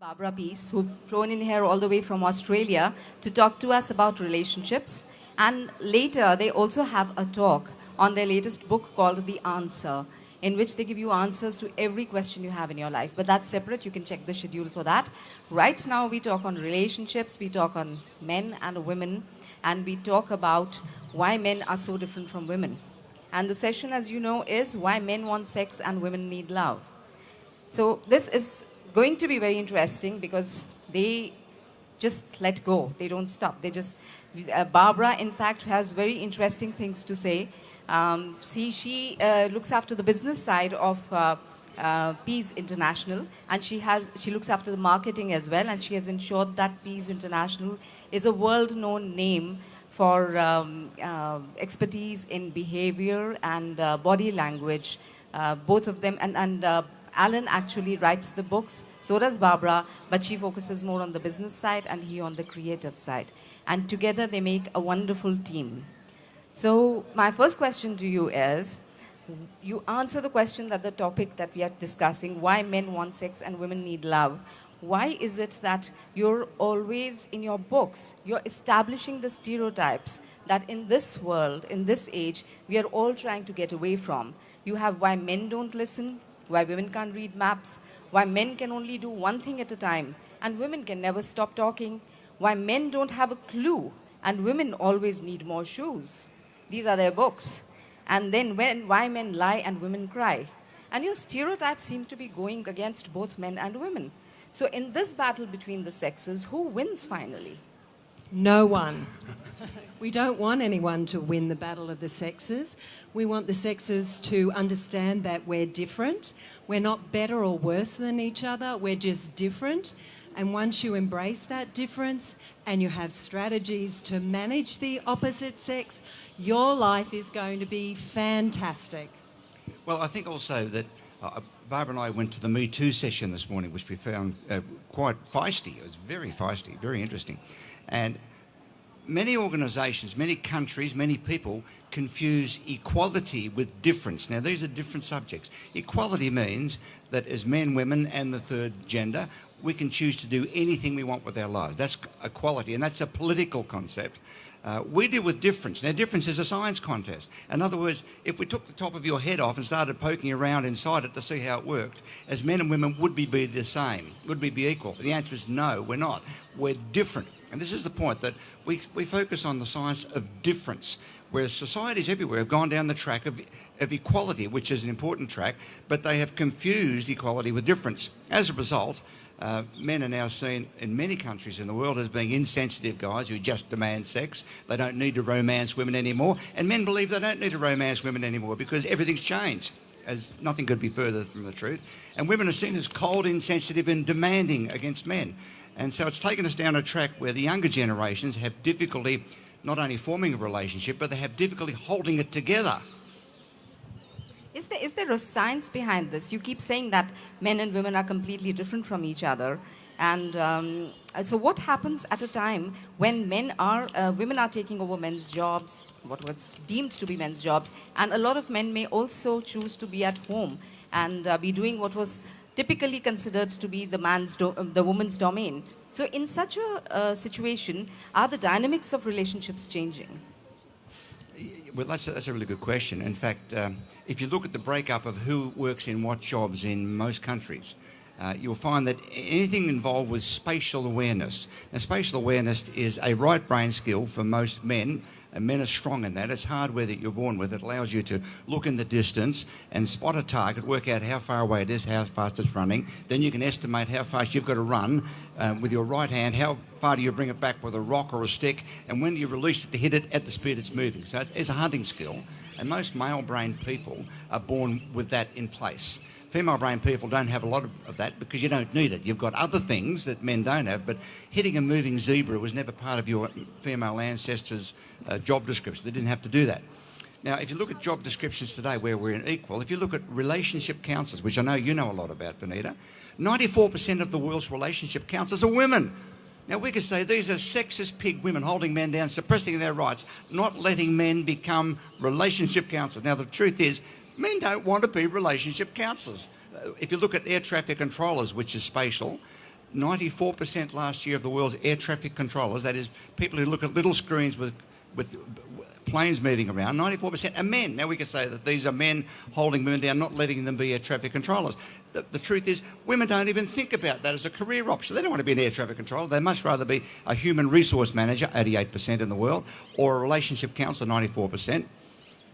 Barbara Pease, who've flown in here all the way from Australia to talk to us about relationships. And later, they also have a talk on their latest book called The Answer, in which they give you answers to every question you have in your life. But that's separate. You can check the schedule for that. Right now, we talk on relationships, we talk on men and women, and we talk about why men are so different from women. And the session, as you know, is why men want sex and women need love. So this is going to be very interesting because they just let go. They don't stop. They just, Barbara, in fact, has very interesting things to say. She looks after the business side of Pease International, and she looks after the marketing as well, and she has ensured that Pease International is a world-known name for expertise in behavior and body language, both of them, and Allan actually writes the books, so does Barbara, but she focuses more on the business side and he on the creative side. And together they make a wonderful team. So my first question to you is, you answer the question that the topic that we are discussing, why men want sex and women need love. Why is it that you're always, in your books, you're establishing the stereotypes that in this world, in this age, we are all trying to get away from? You have why men don't listen, why women can't read maps, why men can only do one thing at a time, and women can never stop talking, why men don't have a clue, and women always need more shoes. These are their books. And then why men lie and women cry. And your stereotypes seem to be going against both men and women. So in this battle between the sexes, who wins finally? No one. We don't want anyone to win the battle of the sexes. We want the sexes to understand that we're different. We're not better or worse than each other. We're just different. And once you embrace that difference and you have strategies to manage the opposite sex, your life is going to be fantastic. Well, I think also that Barbara and I went to the Me Too session this morning, which we found quite feisty. It was very feisty, very interesting. And many organisations, many countries, many people confuse equality with difference. Now, these are different subjects. Equality means that as men, women and the third gender, we can choose to do anything we want with our lives. That's equality, and that's a political concept. We deal with difference. Now, difference is a science contest. In other words, if we took the top of your head off and started poking around inside it to see how it worked, as men and women, would we be the same? Would we be equal? The answer is no, we're not. We're different. And this is the point, that we focus on the science of difference, whereas societies everywhere have gone down the track of equality, which is an important track, but they have confused equality with difference. As a result, men are now seen in many countries in the world as being insensitive guys who just demand sex. They don't need to romance women anymore. And men believe they don't need to romance women anymore because everything's changed, as nothing could be further from the truth. And women are seen as cold, insensitive and demanding against men. And so it's taken us down a track where the younger generations have difficulty not only forming a relationship, but they have difficulty holding it together. Is there a science behind this? You keep saying that men and women are completely different from each other. And so what happens at a time when women are taking over men's jobs, what was deemed to be men's jobs, and a lot of men may also choose to be at home and be doing what was typically considered to be the woman's domain. So in such a situation, are the dynamics of relationships changing? Well, that's a really good question. In fact, if you look at the breakup of who works in what jobs in most countries, you'll find that anything involved with spatial awareness. Now, spatial awareness is a right brain skill for most men, and men are strong in that. It's hardware that you're born with. It allows you to look in the distance and spot a target, work out how far away it is, how fast it's running. Then you can estimate how fast you've got to run with your right hand, how far do you bring it back with a rock or a stick, and when do you release it to hit it at the speed it's moving. So it's a hunting skill, and most male-brained people are born with that in place. Female-brained people don't have a lot of that because you don't need it. You've got other things that men don't have, but hitting a moving zebra was never part of your female ancestors' job description. They didn't have to do that. Now, if you look at job descriptions today where we're unequal, if you look at relationship counsellors, which I know you know a lot about, Vinita, 94% of the world's relationship counsellors are women. Now, we could say these are sexist pig women holding men down, suppressing their rights, not letting men become relationship counsellors. Now, the truth is, men don't want to be relationship counsellors. If you look at air traffic controllers, which is spatial, 94% last year of the world's air traffic controllers, that is people who look at little screens with planes moving around, 94% are men. Now we can say that these are men holding women down, not letting them be air traffic controllers. The truth is, women don't even think about that as a career option. They don't want to be an air traffic controller. They'd much rather be a human resource manager, 88% in the world, or a relationship counsellor, 94%.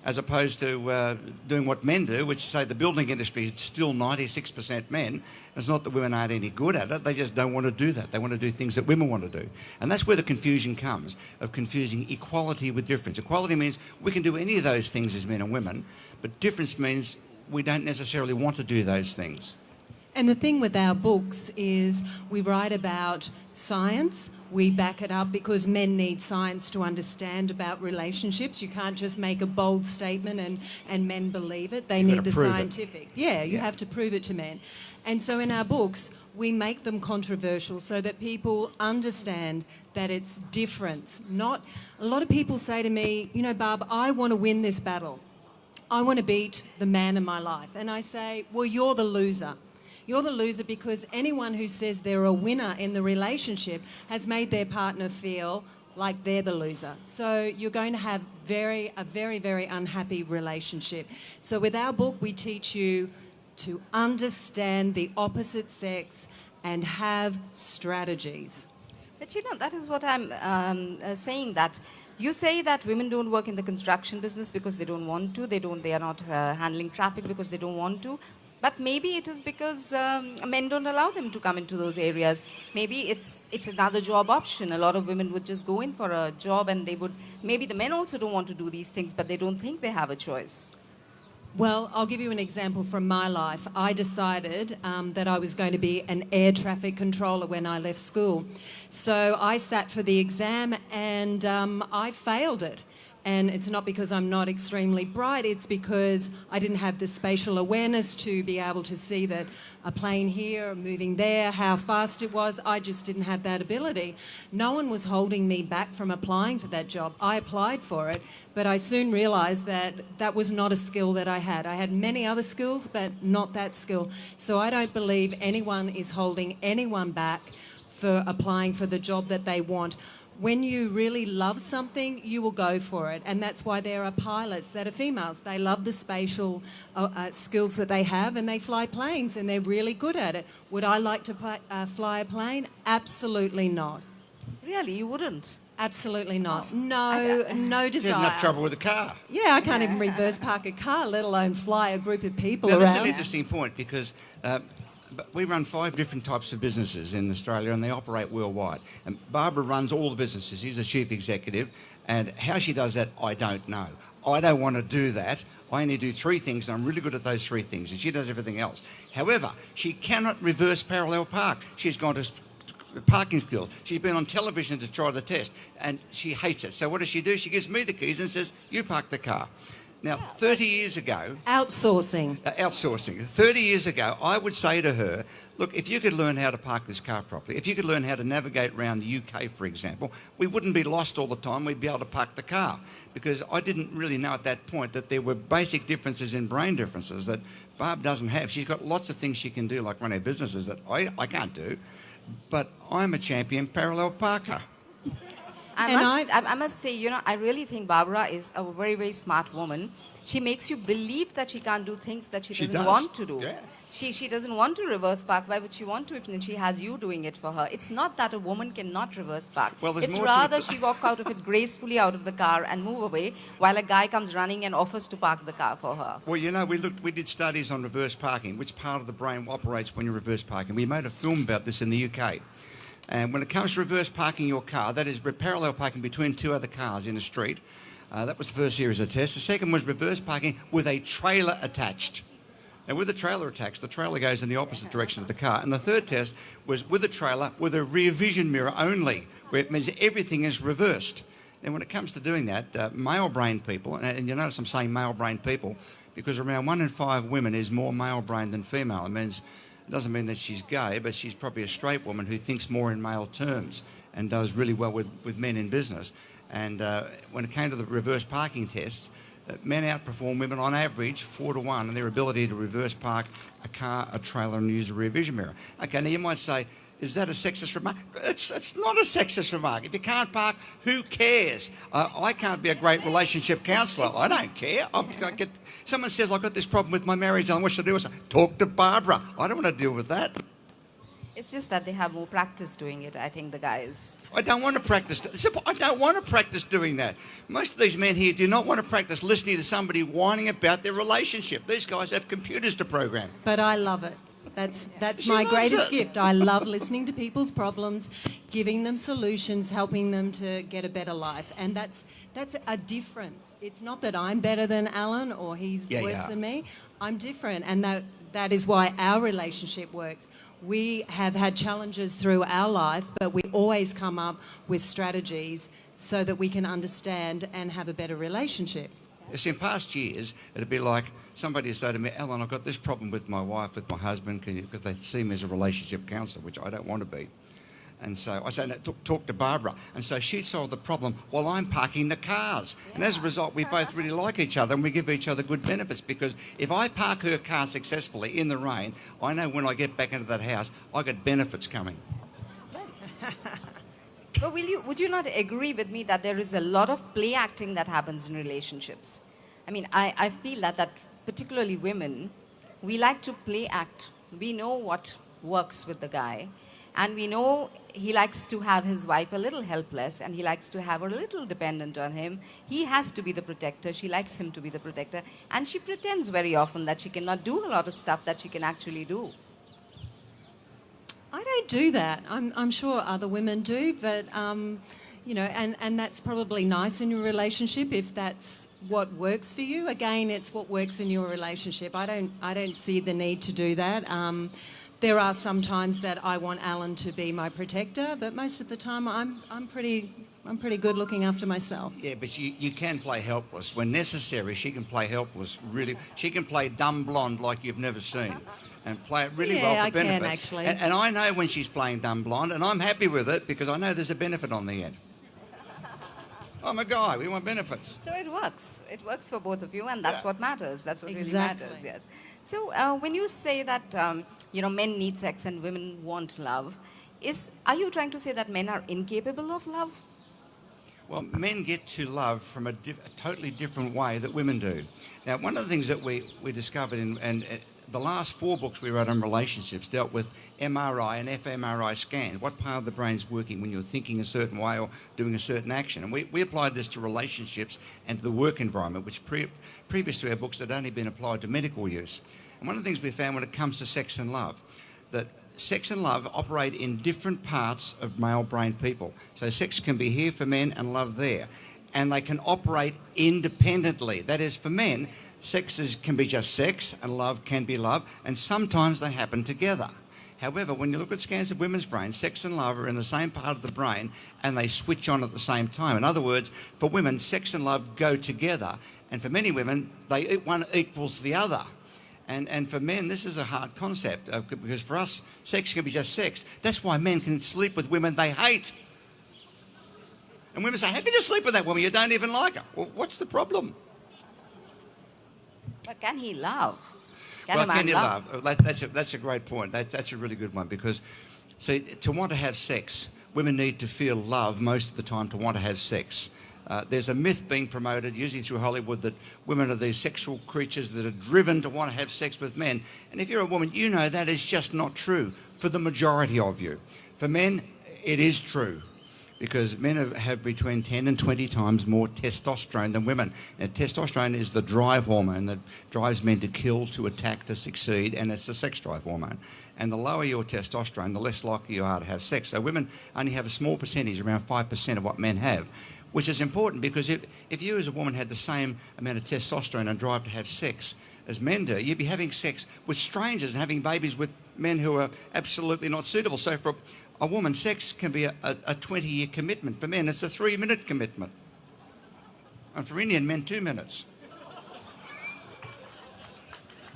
As opposed to doing what men do, which say the building industry is still 96% men. It's not that women aren't any good at it, they just don't want to do that. They want to do things that women want to do. And that's where the confusion comes, of confusing equality with difference. Equality means we can do any of those things as men and women, but difference means we don't necessarily want to do those things. And the thing with our books is we write about science, we back it up because men need science to understand about relationships. You can't just make a bold statement and men believe it. They need the scientific. Yeah, you have to prove it to men. And so in our books, we make them controversial so that people understand that it's difference. Not a lot of people say to me, you know, Barb, I want to win this battle. I want to beat the man in my life. And I say, well, you're the loser. You're the loser because anyone who says they're a winner in the relationship has made their partner feel like they're the loser. So you're going to have a very, very unhappy relationship. So with our book, we teach you to understand the opposite sex and have strategies. But you know, that is what I'm saying, that you say that women don't work in the construction business because they don't want to. They are not handling traffic because they don't want to. But maybe it is because men don't allow them to come into those areas. Maybe it's another job option. A lot of women would just go in for a job and they would, maybe the men also don't want to do these things, but they don't think they have a choice. Well, I'll give you an example from my life. I decided that I was going to be an air traffic controller when I left school. So I sat for the exam and I failed it. And it's not because I'm not extremely bright, it's because I didn't have the spatial awareness to be able to see that a plane here, moving there, how fast it was. I just didn't have that ability. No one was holding me back from applying for that job. I applied for it, but I soon realised that that was not a skill that I had. I had many other skills, but not that skill. So I don't believe anyone is holding anyone back for applying for the job that they want. When you really love something, you will go for it. And that's why there are pilots that are females. They love the spatial skills that they have and they fly planes and they're really good at it. Would I like to fly a plane? Absolutely not. Really? You wouldn't? Absolutely not. No desire. There's enough trouble with a car. Yeah, I can't even reverse park a car, let alone fly a group of people now, around. That's an interesting point because we run 5 different types of businesses in Australia and they operate worldwide. And Barbara runs all the businesses. She's the chief executive. And how she does that, I don't know. I don't want to do that. I only do 3 things and I'm really good at those 3 things. And she does everything else. However, she cannot reverse parallel park. She's gone to parking skills. She's been on television to try the test and she hates it. So what does she do? She gives me the keys and says, you park the car. Now, 30 years ago... Outsourcing. 30 years ago, I would say to her, look, if you could learn how to park this car properly, if you could learn how to navigate around the UK, for example, we wouldn't be lost all the time. We'd be able to park the car. Because I didn't really know at that point that there were basic differences in brain differences that Barb doesn't have. She's got lots of things she can do, like run her businesses, that I can't do. But I'm a champion parallel parker. I must say, you know, I really think Barbara is a very, very smart woman. She makes you believe that she can't do things that she doesn't want to do. Yeah. She doesn't want to reverse park. Why would she want to if she has you doing it for her? It's not that a woman cannot reverse park. Well, it's rather she walk out of it gracefully out of the car and move away while a guy comes running and offers to park the car for her. Well, you know, we did studies on reverse parking, which part of the brain operates when you're reverse parking. We made a film about this in the UK. And when it comes to reverse parking your car, that is parallel parking between 2 other cars in a street. That was the first series of tests. The second was reverse parking with a trailer attached. And with the trailer attached, the trailer goes in the opposite direction of the car. And the third test was with a trailer with a rear vision mirror only, where it means everything is reversed. And when it comes to doing that, male brain people, and you notice I'm saying male brain people, because around 1 in 5 women is more male brain than female. It doesn't mean that she's gay, but she's probably a straight woman who thinks more in male terms and does really well with men in business. And when it came to the reverse parking tests, men outperform women on average 4 to 1 in their ability to reverse park a car, a trailer and use a rear vision mirror. Okay, now you might say, Is that a sexist remark? It's not a sexist remark. If you can't park, who cares? I can't be a great relationship counsellor. I don't care. Someone says, I've got this problem with my marriage, and what should I do? I say, talk to Barbara. I don't want to deal with that. It's just that they have more practice doing it, I think, the guys. I don't want to practice. I don't want to practice doing that. Most of these men here do not want to practice listening to somebody whining about their relationship. These guys have computers to program. But I love it. That's my greatest gift. I love listening to people's problems, giving them solutions, helping them to get a better life. And that's a difference. It's not that I'm better than Allan or he's worse than me. I'm different, and that is why our relationship works. We have had challenges through our life, but we always come up with strategies so that we can understand and have a better relationship. Yes, in past years, it'd be like somebody would say to me, Allan, I've got this problem with my wife, with my husband, because they see me as a relationship counsellor, which I don't want to be. And so I say, no, talk to Barbara. And so she'd solve the problem while I'm parking the cars. Yeah. And as a result, we both really like each other and we give each other good benefits, because if I park her car successfully in the rain, I know when I get back into that house, I get benefits coming. But would you not agree with me that there is a lot of play acting that happens in relationships? I mean, I feel that particularly women, we like to play act. We know what works with the guy, and we know he likes to have his wife a little helpless, and he likes to have her a little dependent on him. He has to be the protector. She likes him to be the protector. And she pretends very often that she cannot do a lot of stuff that she can actually do. I don't do that. I'm sure other women do, but you know, and that's probably nice in your relationship if that's what works for you. Again, it's what works in your relationship. I don't see the need to do that. There are some times that I want Allan to be my protector, but most of the time I'm pretty good looking after myself. Yeah, but you can play helpless. When necessary, she can play helpless, really. She can play dumb blonde like you've never seen and play it really well for benefits. Yeah, I can, actually. And I know when she's playing dumb blonde, and I'm happy with it because I know there's a benefit on the end. I'm a guy, we want benefits. So it works. It works for both of you, and that's what matters. That's what really matters, yes. So when you say that, you know, men need sex and women want love, are you trying to say that men are incapable of love? Well, men get to love from a totally different way that women do. Now, one of the things that we discovered and the last 4 books we wrote on relationships dealt with MRI and fMRI scans, what part of the brain's working when you're thinking a certain way or doing a certain action. And we applied this to relationships and to the work environment, which previous to our books had only been applied to medical use. And one of the things we found when it comes to sex and love, that sex and love operate in different parts of male brain people. So sex can be here for men and love there. And they can operate independently. That is, for men, sex can be just sex and love can be love, and sometimes they happen together. However, when you look at scans of women's brains, sex and love are in the same part of the brain and they switch on at the same time. In other words, for women, sex and love go together, and for many women, one equals the other. And for men, this is a hard concept because for us, sex can be just sex. That's why men can sleep with women they hate. And women say, how can you sleep with that woman? You don't even like her. Well, what's the problem? But can he love? Can you love? That's a great point. That's a really good one because, see, to want to have sex, women need to feel love most of the time to want to have sex. There's a myth being promoted, usually through Hollywood, that women are these sexual creatures that are driven to want to have sex with men. And if you're a woman, you know that is just not true for the majority of you. For men, it is true, because men have between 10 and 20 times more testosterone than women. And testosterone is the drive hormone that drives men to kill, to attack, to succeed, and it's a sex drive hormone. And the lower your testosterone, the less likely you are to have sex. So women only have a small percentage, around 5% of what men have, which is important because if you as a woman had the same amount of testosterone and drive to have sex as men do, you'd be having sex with strangers and having babies with men who are absolutely not suitable. So for a woman, sex can be a 20-year commitment. For men, it's a 3-minute commitment. And for Indian men, 2 minutes.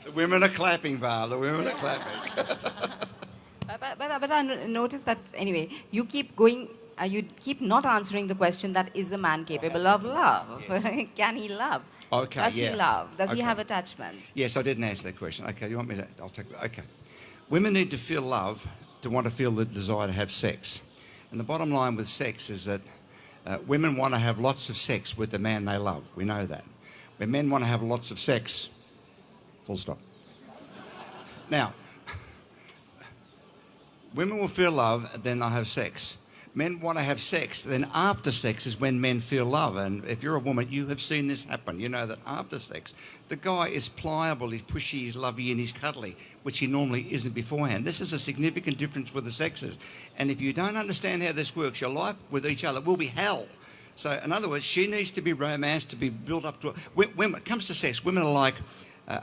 The women are clapping, Bar. The women are clapping. But I noticed that, anyway, you keep going, you keep not answering the question that is the man capable of love? Yeah. Can he love? Okay, Does he love? Does he have attachment? Yes, I didn't answer that question. Okay, you want me to? I'll take that. Okay. Women need to feel love to want to feel the desire to have sex. And the bottom line with sex is that women want to have lots of sex with the man they love. We know that. When men want to have lots of sex, full stop. Now, women will feel love, then they'll have sex. Men want to have sex, then after sex is when men feel love. And if you're a woman, you have seen this happen. You know that after sex, the guy is pliable, he's pushy, he's lovey, and he's cuddly, which he normally isn't beforehand. This is a significant difference with the sexes. And if you don't understand how this works, your life with each other will be hell. So, in other words, she needs to be romanced, to be built up to... When it comes to sex, women are like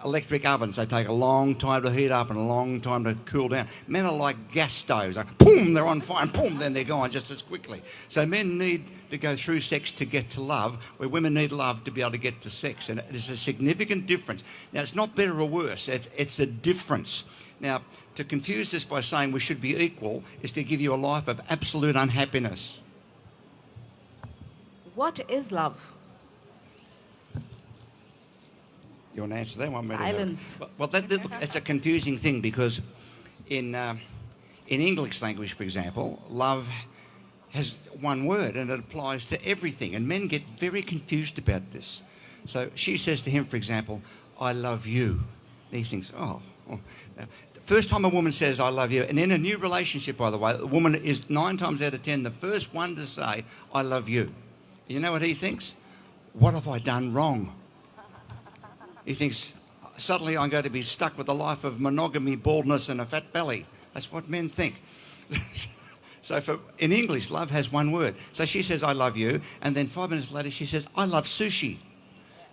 electric ovens. They take a long time to heat up and a long time to cool down. Men are like gas stoves. Like, boom, they're on fire, and boom, then they're gone just as quickly. So men need to go through sex to get to love, where women need love to be able to get to sex. And it's a significant difference. Now, it's not better or worse. It's a difference. Now, to confuse this by saying we should be equal is to give you a life of absolute unhappiness. What is love? You want to answer that one? Silence. Well, it's a confusing thing because in English language, for example, love has one word and it applies to everything. And men get very confused about this. So she says to him, for example, I love you. And he thinks, oh. Now, the first time a woman says, I love you, and in a new relationship, by the way, the woman is 9 times out of 10 the first one to say, I love you. You know what he thinks? What have I done wrong? He thinks, suddenly I'm going to be stuck with a life of monogamy, baldness and a fat belly. That's what men think. So in English, love has one word. So she says, I love you. And then 5 minutes later, she says, I love sushi.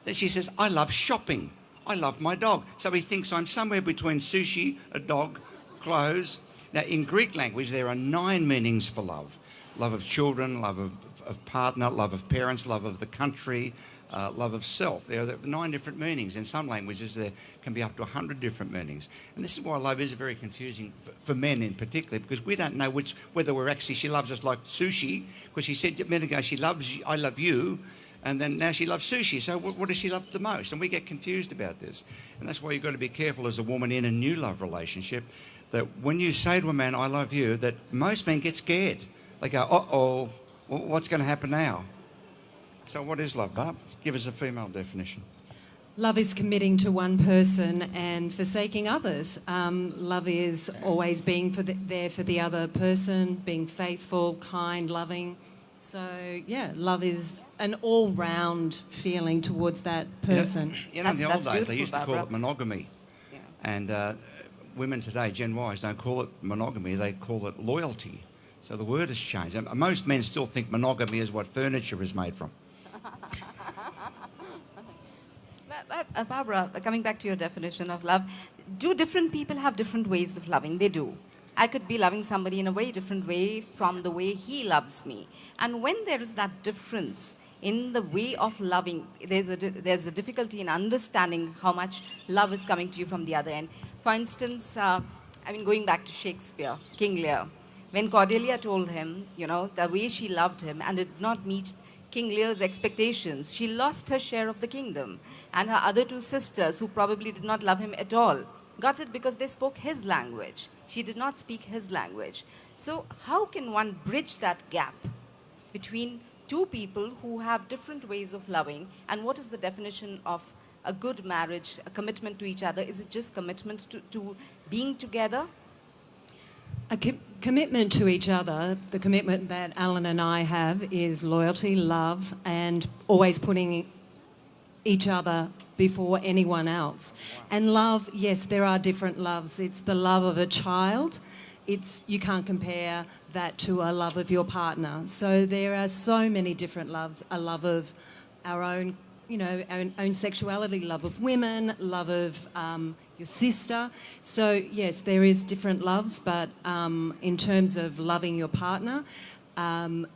Then she says, I love shopping. I love my dog. So he thinks I'm somewhere between sushi, a dog, clothes. Now, in Greek language, there are 9 meanings for love. Love of children, love of partner, love of parents, love of the country, love of self. There are 9 different meanings. In some languages, there can be up to 100 different meanings. And this is why love is very confusing for men in particular, because we don't know whether we're actually, she loves us like sushi, because she said a minute ago, she loves, I love you, and then now she loves sushi. So what does she love the most? And we get confused about this. And that's why you've got to be careful as a woman in a new love relationship, that when you say to a man, I love you, that most men get scared. They go, uh-oh, what's going to happen now? So what is love, Barb? Give us a female definition. Love is committing to one person and forsaking others. Love is always being there for the other person, being faithful, kind, loving. So, yeah, love is an all-round feeling towards that person. You know, in the old days, they used to call it monogamy. Yeah. And women today, Gen Ys, don't call it monogamy, they call it loyalty. So the word has changed. And most men still think monogamy is what furniture is made from. Barbara, coming back to your definition of love, do different people have different ways of loving? They do. I could be loving somebody in a very different way from the way he loves me. And when there is that difference in the way of loving, there's a difficulty in understanding how much love is coming to you from the other end. For instance, going back to Shakespeare, King Lear, when Cordelia told him, the way she loved him and did not meet King Lear's expectations, she lost her share of the kingdom. And her other 2 sisters, who probably did not love him at all, got it because they spoke his language. She did not speak his language. So how can one bridge that gap between 2 people who have different ways of loving? And what is the definition of a good marriage, a commitment to each other? Is it just commitment to being together? A commitment to each other, the commitment that Allan and I have is loyalty, love, and always putting each other before anyone else. And love, yes, there are different loves. It's the love of a child. You can't compare that to a love of your partner. So there are so many different loves. A love of our own, own sexuality, love of women, love of your sister. So yes, there is different loves, but in terms of loving your partner,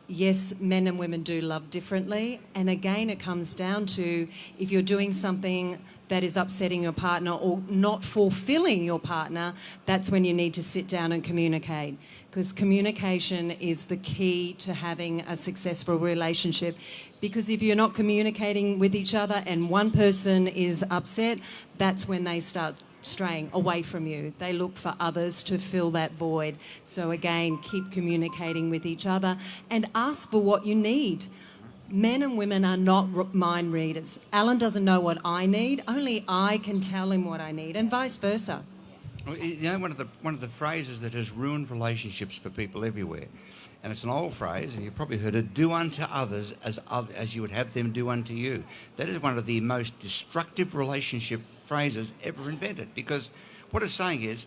yes, men and women do love differently. And again, it comes down to if you're doing something that is upsetting your partner or not fulfilling your partner, that's when you need to sit down and communicate. Because communication is the key to having a successful relationship. Because if you're not communicating with each other and one person is upset, that's when they start straying away from you. They look for others to fill that void. So again, keep communicating with each other and ask for what you need. Men and women are not mind readers. Allan doesn't know what I need. Only I can tell him what I need, and vice versa. Well, you know, one of the phrases that has ruined relationships for people everywhere, and it's an old phrase, and you've probably heard it: "Do unto others as you would have them do unto you." That is one of the most destructive relationship phrases ever invented, because what it's saying is,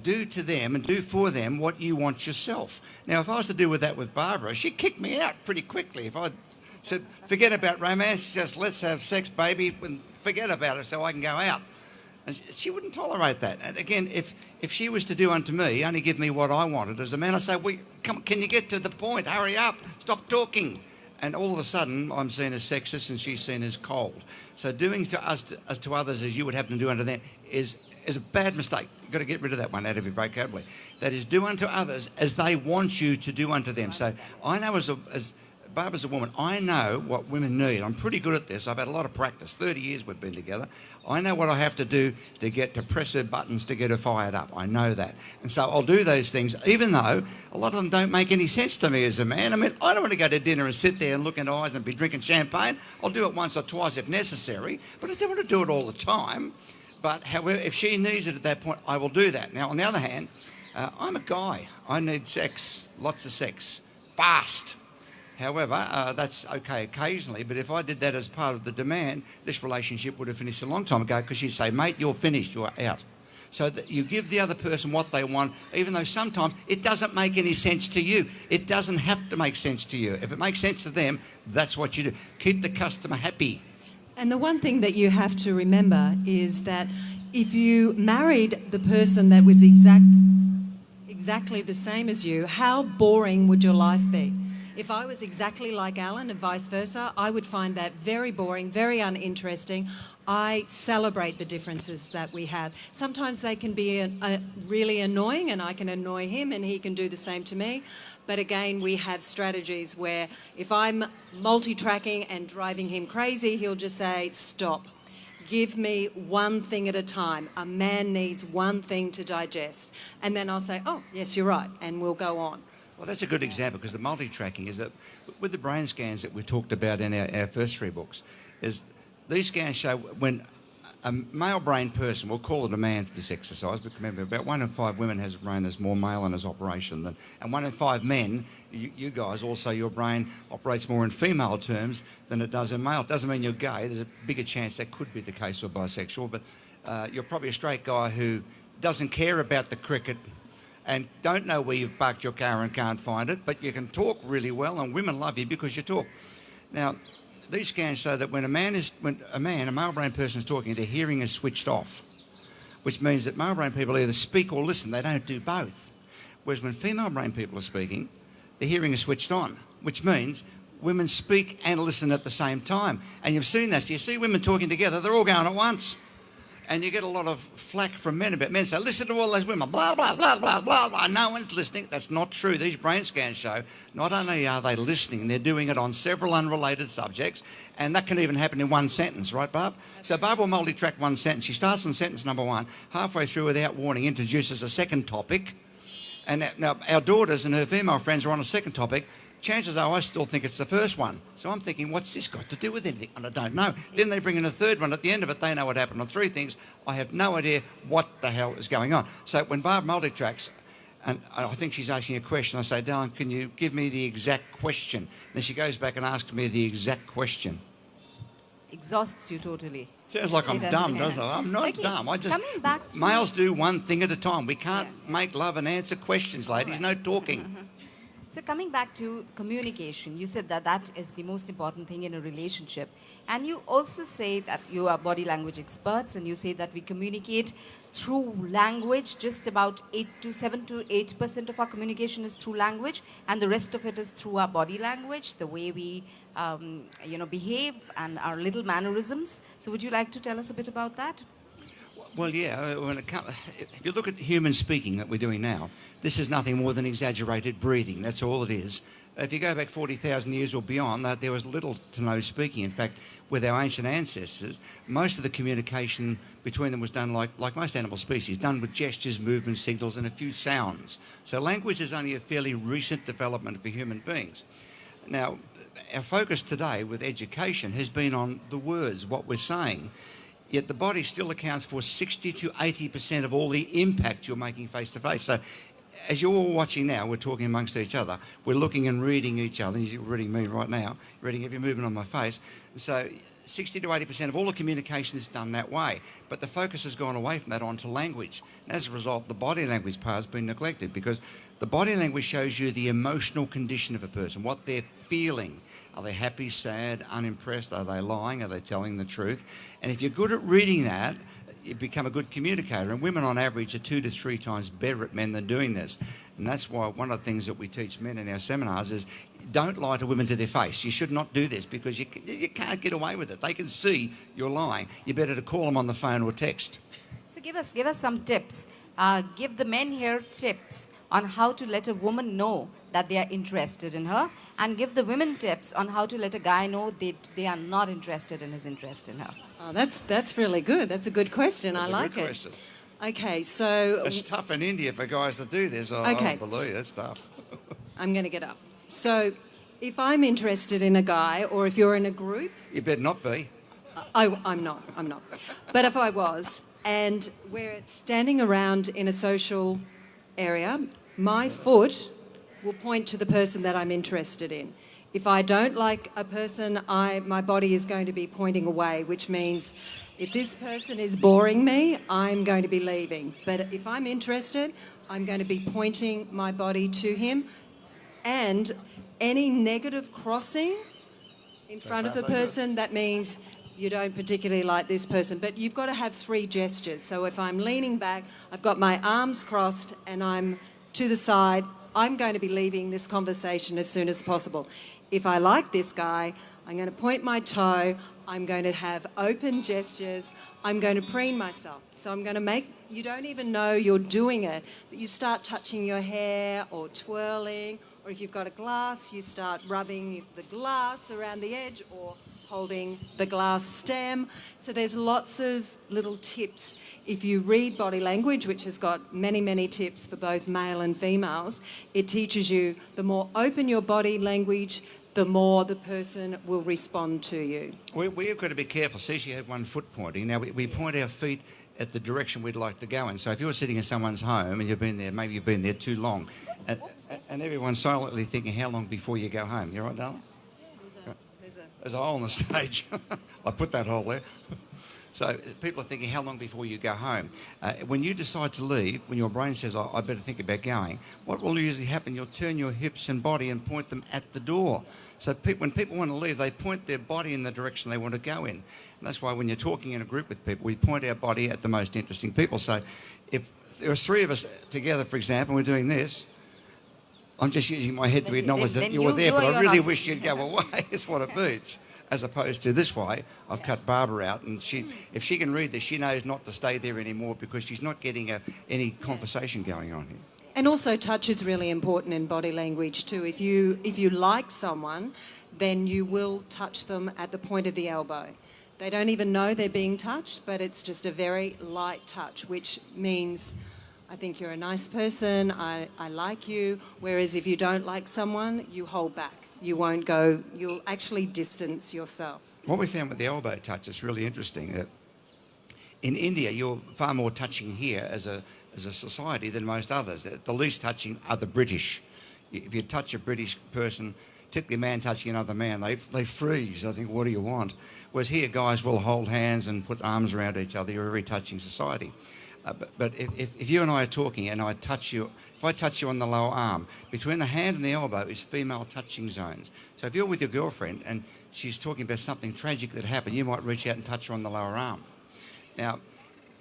do to them and do for them what you want yourself. Now, if I was to do with that with Barbara, she'd kick me out pretty quickly. If I said, forget about romance, just let's have sex, baby, and forget about it so I can go out. And she wouldn't tolerate that. And again, if she was to do unto me, only give me what I wanted as a man, I'd say, well, come, can you get to the point? Hurry up, stop talking. And all of a sudden, I'm seen as sexist and she's seen as cold. So doing to us as to others as you would have them do unto them is a bad mistake. You've got to get rid of that one out of your vocabulary. That is, do unto others as they want you to do unto them. So I know as Barbara's a woman, I know what women need. I'm pretty good at this. I've had a lot of practice. 30 years we've been together. I know what I have to do to press her buttons to get her fired up. I know that. And so I'll do those things, even though a lot of them don't make any sense to me as a man. I mean, I don't want to go to dinner and sit there and look in eyes and be drinking champagne. I'll do it once or twice if necessary, but I don't want to do it all the time. But however, if she needs it at that point, I will do that. Now, on the other hand, I'm a guy. I need sex, lots of sex, fast. However, that's okay occasionally, but if I did that as part of the demand, this relationship would have finished a long time ago, because she'd say, mate, you're finished, you're out. So that you give the other person what they want, even though sometimes it doesn't make any sense to you. It doesn't have to make sense to you. If it makes sense to them, that's what you do. Keep the customer happy. And the one thing that you have to remember is that if you married the person that was exactly the same as you, how boring would your life be? If I was exactly like Allan and vice versa, I would find that very boring, very uninteresting. I celebrate the differences that we have. Sometimes they can be really annoying, and I can annoy him and he can do the same to me. But again, we have strategies where if I'm multi-tracking and driving him crazy, he'll just say, stop. Give me one thing at a time. A man needs one thing to digest. And then I'll say, oh, yes, you're right, and we'll go on. Well, that's a good example, because the multi-tracking is that with the brain scans that we talked about in our first 3 books, is these scans show when a male brain person, we'll call it a man for this exercise, but remember, about 1 in 5 women has a brain that's more male in its operation and 1 in 5 men, you guys also, your brain operates more in female terms than it does in male. It doesn't mean you're gay. There's a bigger chance that could be the case for bisexual, but you're probably a straight guy who doesn't care about the cricket and don't know where you've parked your car and can't find it, but you can talk really well, and women love you because you talk. Now, these scans show that when a male brain person is talking, their hearing is switched off, which means that male brain people either speak or listen. They don't do both. Whereas when female brain people are speaking, the hearing is switched on, which means women speak and listen at the same time. And you've seen that. So you see women talking together, they're all going at once. And you get a lot of flack from men about men say, listen to all those women, blah, blah, blah, blah, blah, blah. No one's listening. That's not true. These brain scans show not only are they listening, they're doing it on several unrelated subjects, and that can even happen in one sentence, right, Barb? So Barb will multi-track one sentence. She starts on sentence number 1, halfway through without warning, introduces a second topic. And now our daughters and her female friends are on a second topic. Chances are I still think it's the first one. So I'm thinking, what's this got to do with anything? And I don't know. Then they bring in a third one. At the end of it, they know what happened on 3 things. I have no idea what the hell is going on. So when Barb multi-tracks, and I think she's asking a question, I say, darling, can you give me the exact question? Then she goes back and asks me the exact question. Exhausts you totally. Sounds like I'm dumb, doesn't it? I'm not dumb. I just coming back to males do one thing at a time. We can't make love and answer questions, ladies. No talking. So coming back to communication, you said that that is the most important thing in a relationship. And you also say that you are body language experts, and you say that we communicate through language. Just about 7 to 8% of our communication is through language, and the rest of it is through our body language, the way we behave, and our little mannerisms. So would you like to tell us a bit about that? Well, yeah, if you look at human speaking that we're doing now, this is nothing more than exaggerated breathing. That's all it is. if you go back 40,000 years or beyond, there was little to no speaking. In fact, with our ancient ancestors, most of the communication between them was done like most animal species, done with gestures, movements, signals, and a few sounds. So language is only a fairly recent development for human beings. Now, our focus today with education has been on the words, what we're saying, yet the body still accounts for 60 to 80% of all the impact you're making face to face. So as you're all watching now, we're talking amongst each other, we're looking and reading each other. You're reading me right now, reading every movement on my face. So 60 to 80% of all the communication is done that way. But the focus has gone away from that onto language. And as a result, the body language part has been neglected, because the body language shows you the emotional condition of a person, what they're feeling. Are they happy, sad, unimpressed? Are they lying? Are they telling the truth? And if you're good at reading that, you become a good communicator. And women on average are 2 to 3 times better at men than doing this. And that's why one of the things that we teach men in our seminars is don't lie to women to their face. You should not do this, because you can't get away with it. They can see you're lying. You're better to call them on the phone or text. So give us some tips. Give the men here tips on how to let a woman know that they are interested in her, and give the women tips on how to let a guy know they are not interested in his interest in her. Oh, that's really good. That's a good question. That's I like a good it. question. Okay, so It's tough in India for guys to do this. I Okay. don't believe that's tough. I'm going to get up. So if I'm interested in a guy, or if you're in a group, You better not be. I'm not. But if I was, and we're standing around in a social area, my foot will point to the person that I'm interested in. If I don't like a person, my body is going to be pointing away, which means if this person is boring me, I'm going to be leaving. But if I'm interested, I'm going to be pointing my body to him. And any negative crossing in front of the person, that means you don't particularly like this person. But you've got to have 3 gestures. So if I'm leaning back, I've got my arms crossed and I'm to the side, I'm going to be leaving this conversation as soon as possible. If I like this guy, I'm going to point my toe, I'm going to have open gestures, I'm going to preen myself. So I'm going to make, you don't even know you're doing it, but you start touching your hair or twirling, or if you've got a glass, you start rubbing the glass around the edge or holding the glass stem. So there's lots of little tips. If you read Body Language, which has got many, many tips for both male and females, it teaches you the more open your body language, the more the person will respond to you. We've got to be careful. See, she had one foot pointing. Now, we point our feet at the direction we'd like to go in. So if you're sitting in someone's home and maybe you've been there too long, and everyone's silently thinking, how long before you go home? You all right, darling? There's a hole in the stage. I put that hole there. So people are thinking, how long before you go home? When you decide to leave, when your brain says, I better think about going, what will usually happen? You'll turn your hips and body and point them at the door. So when people want to leave, they point their body in the direction they want to go in. And that's why when you're talking in a group with people, we point our body at the most interesting people. So if there are 3 of us together, for example, we're doing this, I'm just using my head to acknowledge that you were there, but I really wish you'd go away. It's what it means. As opposed to this way, I've cut Barbara out, and if she can read this, she knows not to stay there anymore, because she's not getting any conversation going on here. And also touch is really important in body language too. If you like someone, then you will touch them at the point of the elbow. They don't even know they're being touched, but it's just a very light touch, which means I think you're a nice person, I like you. Whereas if you don't like someone, you hold back. You won't go, you'll actually distance yourself. What we found with the elbow touch is really interesting. In India, you're far more touching here as a society than most others. The least touching are the British. If you touch a British person, particularly a man touching another man, they freeze. I think, what do you want? Whereas here, guys will hold hands and put arms around each other. You're a very touching society. But if you and I are talking and I touch you, if I touch you on the lower arm, between the hand and the elbow is female touching zones. So if you're with your girlfriend and she's talking about something tragic that happened, you might reach out and touch her on the lower arm. Now,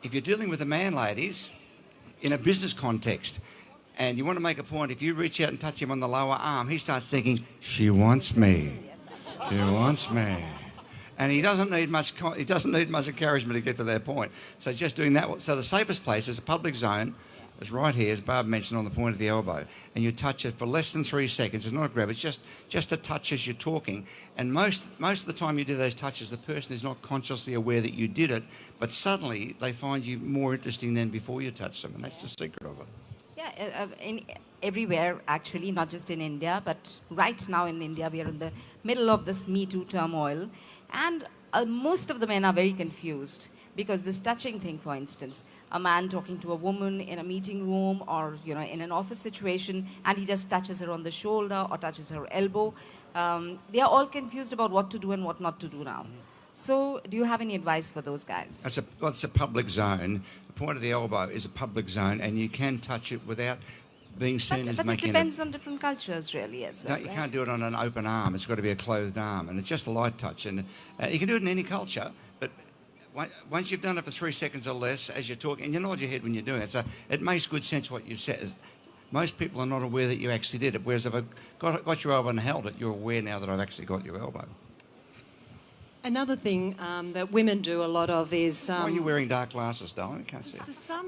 if you're dealing with a man, ladies, in a business context, and you want to make a point, if you reach out and touch him on the lower arm, he starts thinking, she wants me. She wants me. And he doesn't need much encouragement to get to that point. So just doing that. So the safest place is a public zone, It's right here, as Barb mentioned, on the point of the elbow. And you touch it for less than 3 seconds. It's not a grab, it's just a touch as you're talking. And most of the time you do those touches, the person is not consciously aware that you did it, but suddenly they find you more interesting than before you touch them. And that's the secret of it. Yeah, everywhere actually, not just in India, but right now in India, we are in the middle of this Me Too turmoil. And most of the men are very confused because this touching thing, for instance, a man talking to a woman in a meeting room or in an office situation, and he just touches her on the shoulder or touches her elbow. They are all confused about what to do and what not to do now. So do you have any advice for those guys? It's a public zone. The point of the elbow is a public zone, and you can touch it without being seen as but making it depends on different cultures, really, as well. No, you can't do it on an open arm. It's got to be a clothed arm, and it's just a light touch. And you can do it in any culture, but once you've done it for 3 seconds or less as you're talking, and you nod your head when you're doing it, so it makes good sense what you've said. Most people are not aware that you actually did it, whereas if I got your elbow and held it, you're aware now that I've actually got your elbow. Another thing that women do a lot of is... Why are you wearing dark glasses, darling? I can't see. The sun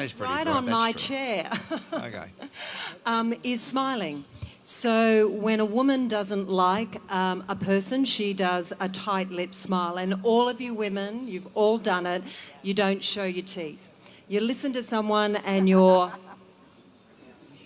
is pretty right bright, on that's my true. chair. Okay. Is smiling. So when a woman doesn't like a person, she does a tight lip smile. And all of you women, you've all done it, you don't show your teeth. You listen to someone and you're...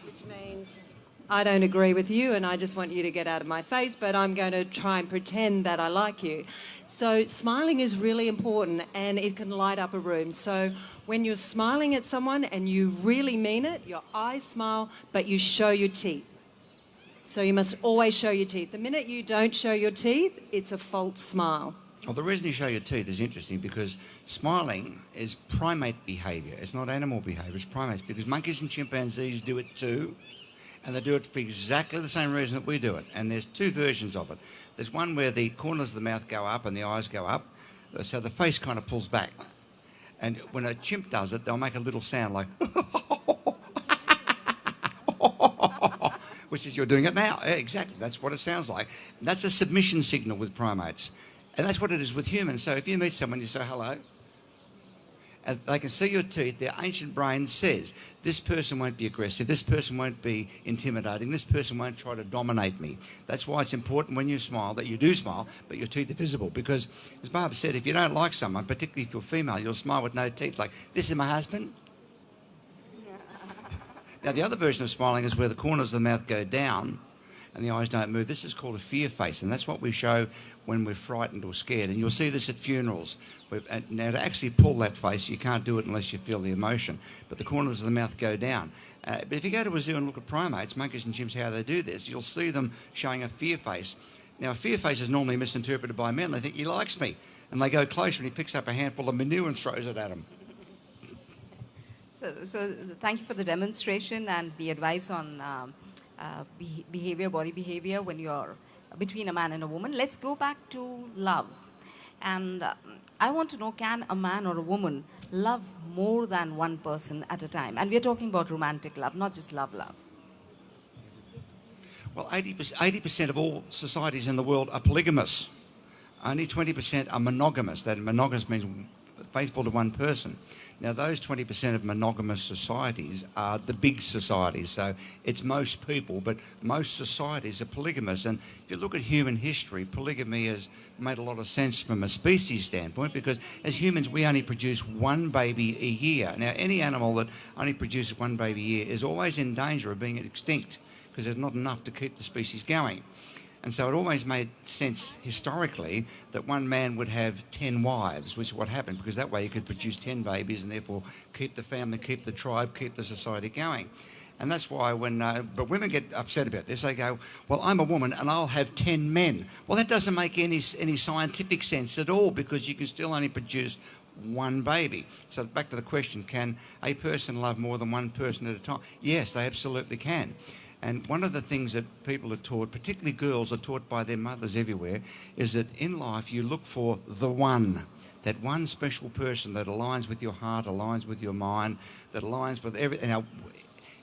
which means... I don't agree with you and I just want you to get out of my face, but I'm going to try and pretend that I like you. So smiling is really important and it can light up a room. So when you're smiling at someone and you really mean it, your eyes smile, but you show your teeth. So you must always show your teeth. The minute you don't show your teeth, it's a false smile. Well, the reason you show your teeth is interesting because smiling is primate behaviour. It's not animal behaviour, it's primates, because monkeys and chimpanzees do it too. And they do it for exactly the same reason that we do it. And there's two versions of it. There's one where the corners of the mouth go up and the eyes go up, so the face kind of pulls back. And when a chimp does it, they'll make a little sound like, which is you're doing it now. Yeah, exactly, that's what it sounds like. And that's a submission signal with primates. And that's what it is with humans. So if you meet someone, you say hello, and they can see your teeth, their ancient brain says, this person won't be aggressive, this person won't be intimidating, this person won't try to dominate me. That's why it's important when you smile that you do smile, but your teeth are visible. Because, as Barbara said, if you don't like someone, particularly if you're female, you'll smile with no teeth, like, this is my husband. Now, the other version of smiling is where the corners of the mouth go down and the eyes don't move. This is called a fear face, and that's what we show when we're frightened or scared. And you'll see this at funerals. Now, to actually pull that face, you can't do it unless you feel the emotion, but the corners of the mouth go down. But if you go to a zoo and look at primates, monkeys and chimps, how they do this, you'll see them showing a fear face. Now, a fear face is normally misinterpreted by men. They think, he likes me. And they go closer and he picks up a handful of manure and throws it at them. So thank you for the demonstration and the advice on body behavior when you're between a man and a woman. Let's go back to love. And I want to know, can a man or a woman love more than one person at a time? And we're talking about romantic love, not just love. Well, 80% of all societies in the world are polygamous. Only 20% are monogamous. That monogamous means faithful to one person. Now, those 20% of monogamous societies are the big societies, so it's most people, but most societies are polygamous. And if you look at human history, polygamy has made a lot of sense from a species standpoint, because as humans, we only produce one baby a year. Now, any animal that only produces one baby a year is always in danger of being extinct, because there's not enough to keep the species going. And so it always made sense historically that one man would have 10 wives, which is what happened, because that way you could produce 10 babies and therefore keep the family, keep the tribe, keep the society going. And that's why but women get upset about this. They go, well, I'm a woman and I'll have 10 men. Well, that doesn't make any scientific sense at all, because you can still only produce one baby. So back to the question, can a person love more than one person at a time? Yes, they absolutely can. And one of the things that people are taught, particularly girls are taught by their mothers everywhere, is that in life you look for the one, that one special person that aligns with your heart, aligns with your mind, that aligns with everything.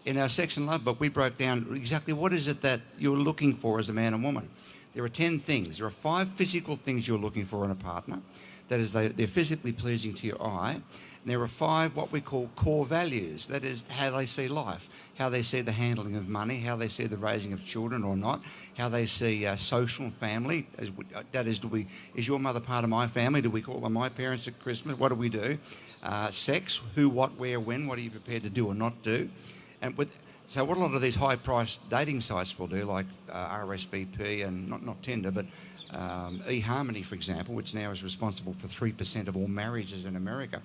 In our Sex and Love book, we broke down exactly what is it that you're looking for as a man and woman. There are 10 things. There are 5 physical things you're looking for in a partner. That is, they're physically pleasing to your eye. And there are 5 what we call core values. That is how they see life, how they see the handling of money, how they see the raising of children or not, how they see social and family. That is, is your mother part of my family? Do we call them my parents at Christmas? What do we do? Sex, who, what, where, when, what are you prepared to do or not do? And so what a lot of these high-priced dating sites will do, like RSVP and not Tinder, but eHarmony, for example, which now is responsible for 3% of all marriages in America.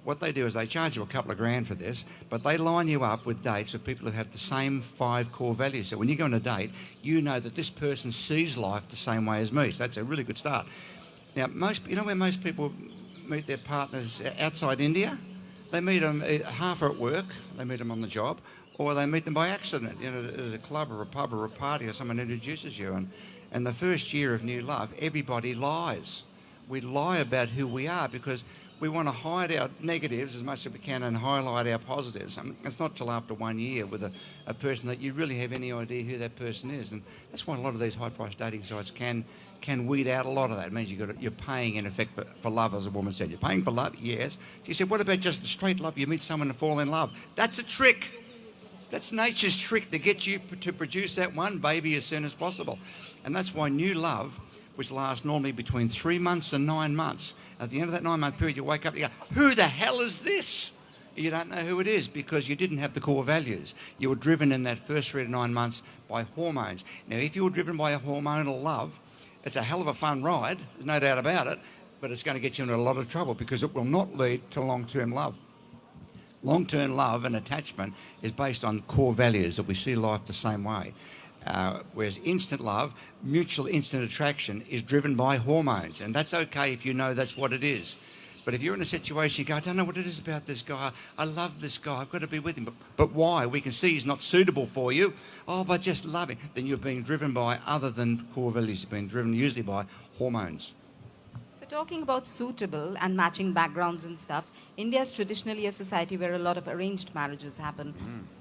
What they do is they charge you a couple of grand for this, but they line you up with dates with people who have the same 5 core values. So when you go on a date, you know that this person sees life the same way as me. So that's a really good start. Now, you know where most people meet their partners outside India? They meet them half are at work, they meet them on the job, or they meet them by accident, you know, at a club or a pub or a party, or someone introduces you. And the first year of new love, everybody lies. We lie about who we are because we want to hide our negatives as much as we can and highlight our positives. It's not till after 1 year with a person that you really have any idea who that person is. And that's why a lot of these high-priced dating sites can weed out a lot of that. It means you're paying, in effect, for love, as a woman said. You're paying for love, yes. She said, what about just straight love? You meet someone and fall in love. That's a trick. That's nature's trick to get you to produce that one baby as soon as possible. And that's why new love, which lasts normally between 3 months and 9 months. At the end of that 9-month period, you wake up and you go, who the hell is this? You don't know who it is because you didn't have the core values. You were driven in that first 3 to 9 months by hormones. Now, if you were driven by a hormonal love, it's a hell of a fun ride, there's no doubt about it, but it's going to get you into a lot of trouble because it will not lead to long-term love. Long-term love and attachment is based on core values that we see life the same way. Whereas instant love, mutual instant attraction, is driven by hormones. And that's okay if you know that's what it is. But if you're in a situation, you go, I don't know what it is about this guy. I love this guy. I've got to be with him. But why? We can see he's not suitable for you. Oh, but just love him. Then you're being driven by other than core values. You're being driven usually by hormones. So talking about suitable and matching backgrounds and stuff, India is traditionally a society where a lot of arranged marriages happen.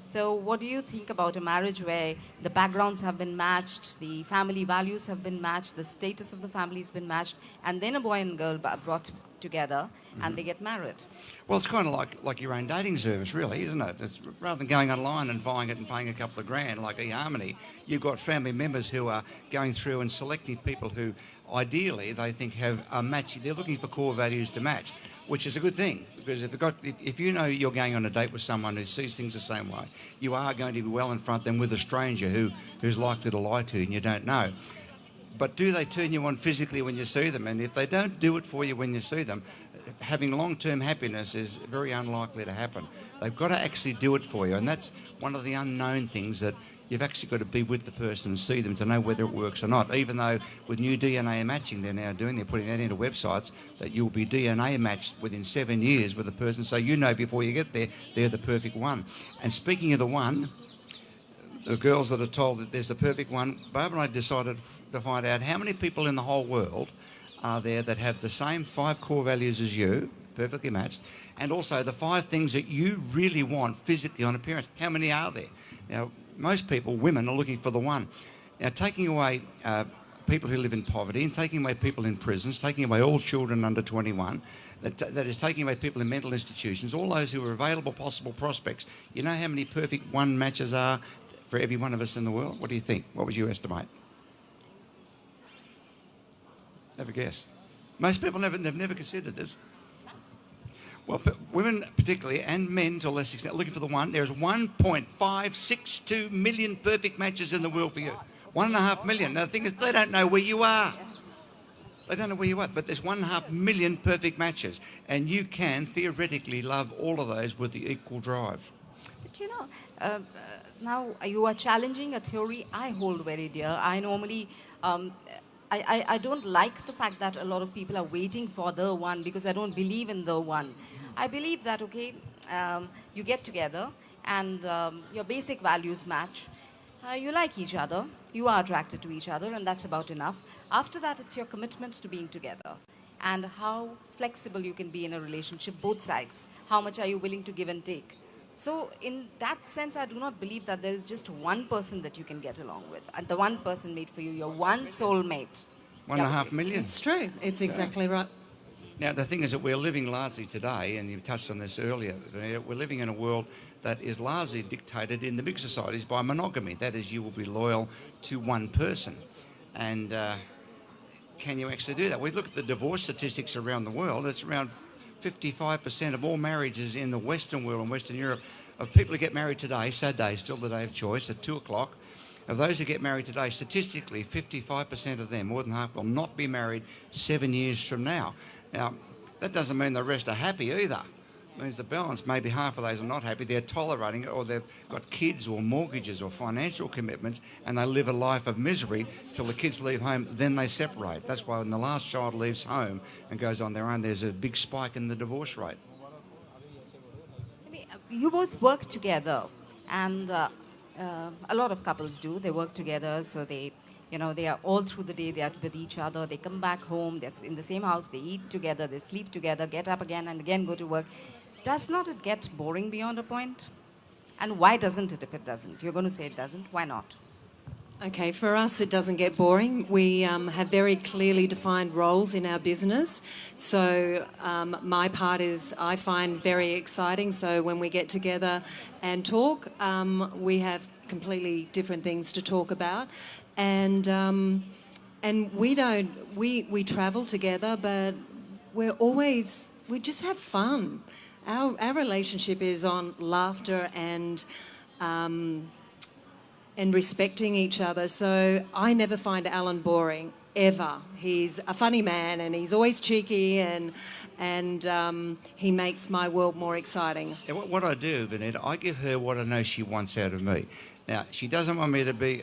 So what do you think about a marriage where the backgrounds have been matched, the family values have been matched, the status of the family has been matched, and then a boy and girl are brought together and they get married? Well, it's kind of like your own dating service, really, isn't it? Rather than going online and buying it and paying a couple of grand like eHarmony, you've got family members who are going through and selecting people who ideally they think have a match. They're looking for core values to match, which is a good thing because if you know you're going on a date with someone who sees things the same way, you are going to be well in front than with a stranger who's likely to lie to you and you don't know. But do they turn you on physically when you see them? And if they don't do it for you when you see them, having long-term happiness is very unlikely to happen. They've got to actually do it for you. And that's one of the unknown things, that you've actually got to be with the person and see them to know whether it works or not. Even though with new DNA matching they're putting that into websites, that you'll be DNA matched within 7 years with a person, so you know before you get there, they're the perfect one. And speaking of the one, the girls that are told that there's the perfect one, Barbara and I decided to find out how many people in the whole world are there that have the same 5 core values as you, perfectly matched, and also the 5 things that you really want physically on appearance. How many are there? Now, most people, women, are looking for the one. Now, taking away people who live in poverty and taking away people in prisons, taking away all children under 21, that is taking away people in mental institutions, all those who are available possible prospects. You know how many perfect one matches are for every one of us in the world? What do you think? What would you estimate? Have a guess. Most people have never considered this. Well, women particularly, and men to a less extent, looking for the one. There's 1.562 million perfect matches in the world for you. 1.5 million. Now, the thing is, they don't know where you are. They don't know where you are, but there's 1.5 million perfect matches. And you can theoretically love all of those with the equal drive. But you know, now you are challenging a theory I hold very dear. I normally... I don't like the fact that a lot of people are waiting for the one, because I don't believe in the one. I believe that, okay, you get together and your basic values match. You like each other, you are attracted to each other, and that's about enough. After that, it's your commitment to being together and how flexible you can be in a relationship, both sides. How much are you willing to give and take? So in that sense, I do not believe that there is just one person that you can get along with. And the one person made for you, your one soulmate. 1.5 million. It's true. It's exactly right. Now, the thing is that we're living largely today, and you touched on this earlier, Vinita, we're living in a world that is largely dictated in the big societies by monogamy. That is, you will be loyal to one person. And can you actually do that? We look at the divorce statistics around the world. It's around 55% of all marriages in the Western world and Western Europe of people who get married today, Saturday, still the day of choice, at 2 o'clock. Of those who get married today, statistically, 55% of them, more than half, will not be married 7 years from now. Now, that doesn't mean the rest are happy either. It means the balance, maybe half of those are not happy. They're tolerating it, or they've got kids or mortgages or financial commitments, and they live a life of misery till the kids leave home, then they separate. That's why when the last child leaves home and goes on their own, there's a big spike in the divorce rate. I mean, you both work together, and a lot of couples do. They work together, so they are all through the day, they are with each other. They come back home, they're in the same house, they eat together, they sleep together, get up again and again, go to work. Does not it get boring beyond a point? And why doesn't it if it doesn't? You're going to say it doesn't. Why not? Okay, for us it doesn't get boring. We have very clearly defined roles in our business. So my part is I find very exciting. So when we get together and talk, we have completely different things to talk about. And we travel together, but we just have fun. Our relationship is on laughter and respecting each other. So I never find Allan boring, ever. He's a funny man and he's always cheeky and he makes my world more exciting. Yeah, what I do, Vinita, I give her what I know she wants out of me. Now, she doesn't want me to be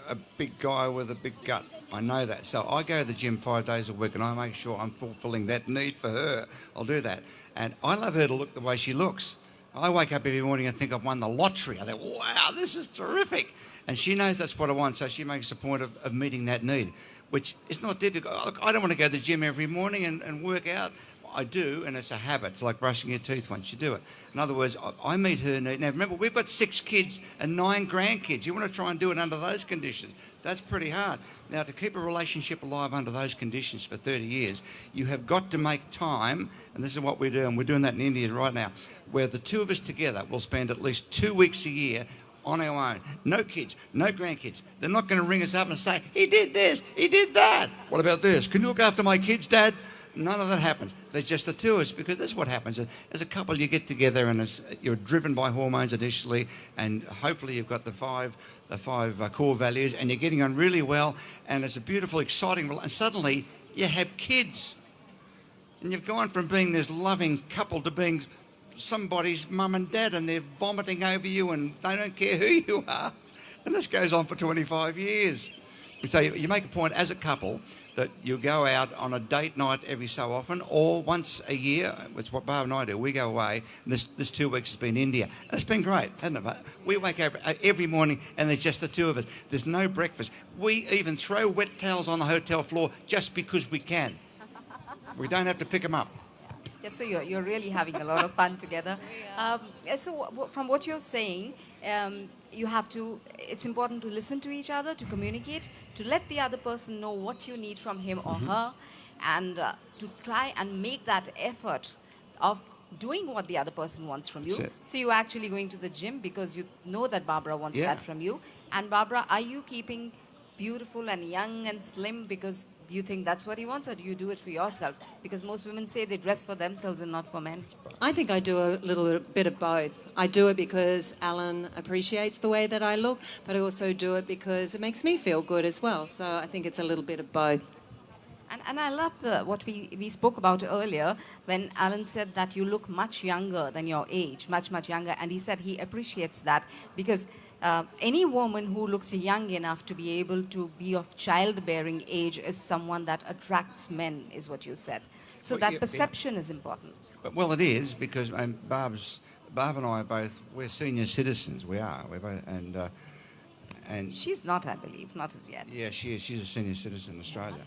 a big guy with a big gut. I know that. So I go to the gym 5 days a week and I make sure I'm fulfilling that need for her. I'll do that. And I love her to look the way she looks. I wake up every morning and think I've won the lottery. I think, wow, this is terrific. And she knows that's what I want, so she makes a point of meeting that need, which is not difficult. Look, I don't want to go to the gym every morning and work out. I do, and it's a habit. It's like brushing your teeth once you do it. In other words, I meet her need. Now, remember, we've got 6 kids and 9 grandkids. You want to try and do it under those conditions. That's pretty hard. Now, to keep a relationship alive under those conditions for 30 years, you have got to make time, and this is what we do, and we're doing that in India right now, where the 2 of us together will spend at least 2 weeks a year on our own. No kids, no grandkids. They're not going to ring us up and say, he did this, he did that. What about this? Can you look after my kids, Dad? None of that happens. They're just the 2 of us, because that's what happens. As a couple, you get together and you're driven by hormones initially, and hopefully you've got the five core values, and you're getting on really well, and it's a beautiful, exciting, and suddenly you have kids. And you've gone from being this loving couple to being somebody's mum and dad, and they're vomiting over you and they don't care who you are. And this goes on for 25 years. So you make a point as a couple that you go out on a date night every so often, or once a year. It's what Barb and I do. We go away. And this 2 weeks has been India. And it's been great, hasn't it? We wake up every morning and there's just the 2 of us. There's no breakfast. We even throw wet towels on the hotel floor just because we can. We don't have to pick them up. Yes, so you're really having a lot of fun together. So from what you're saying, it's important to listen to each other, to communicate, to let the other person know what you need from him or her, and to try and make that effort of doing what the other person wants from you. So you're actually going to the gym because you know that Barbara wants that from you. And Barbara, are you keeping beautiful and young and slim because you think that's what he wants, or do you do it for yourself? Because most women say they dress for themselves and not for men. I think I do a little bit of both. I do it because Allan appreciates the way that I look, but I also do it because it makes me feel good as well. So I think it's a little bit of both. And I love what we spoke about earlier when Allan said that you look much younger than your age, much, much younger. And he said he appreciates that because any woman who looks young enough to be able to be of childbearing age is someone that attracts men, is what you said. So that perception is important. Well, it is, because Barb and I are both, we're senior citizens. We are. We're both, and she's not, I believe, not as yet. Yeah, she is. She's a senior citizen in Australia.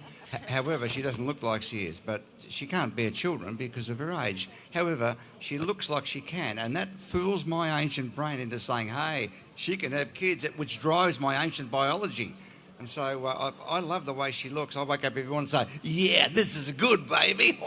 However, she doesn't look like she is, but she can't bear children because of her age. However, she looks like she can, and that fools my ancient brain into saying, hey, she can have kids, which drives my ancient biology. And so I love the way she looks. I wake up every morning and say, yeah, this is good, baby.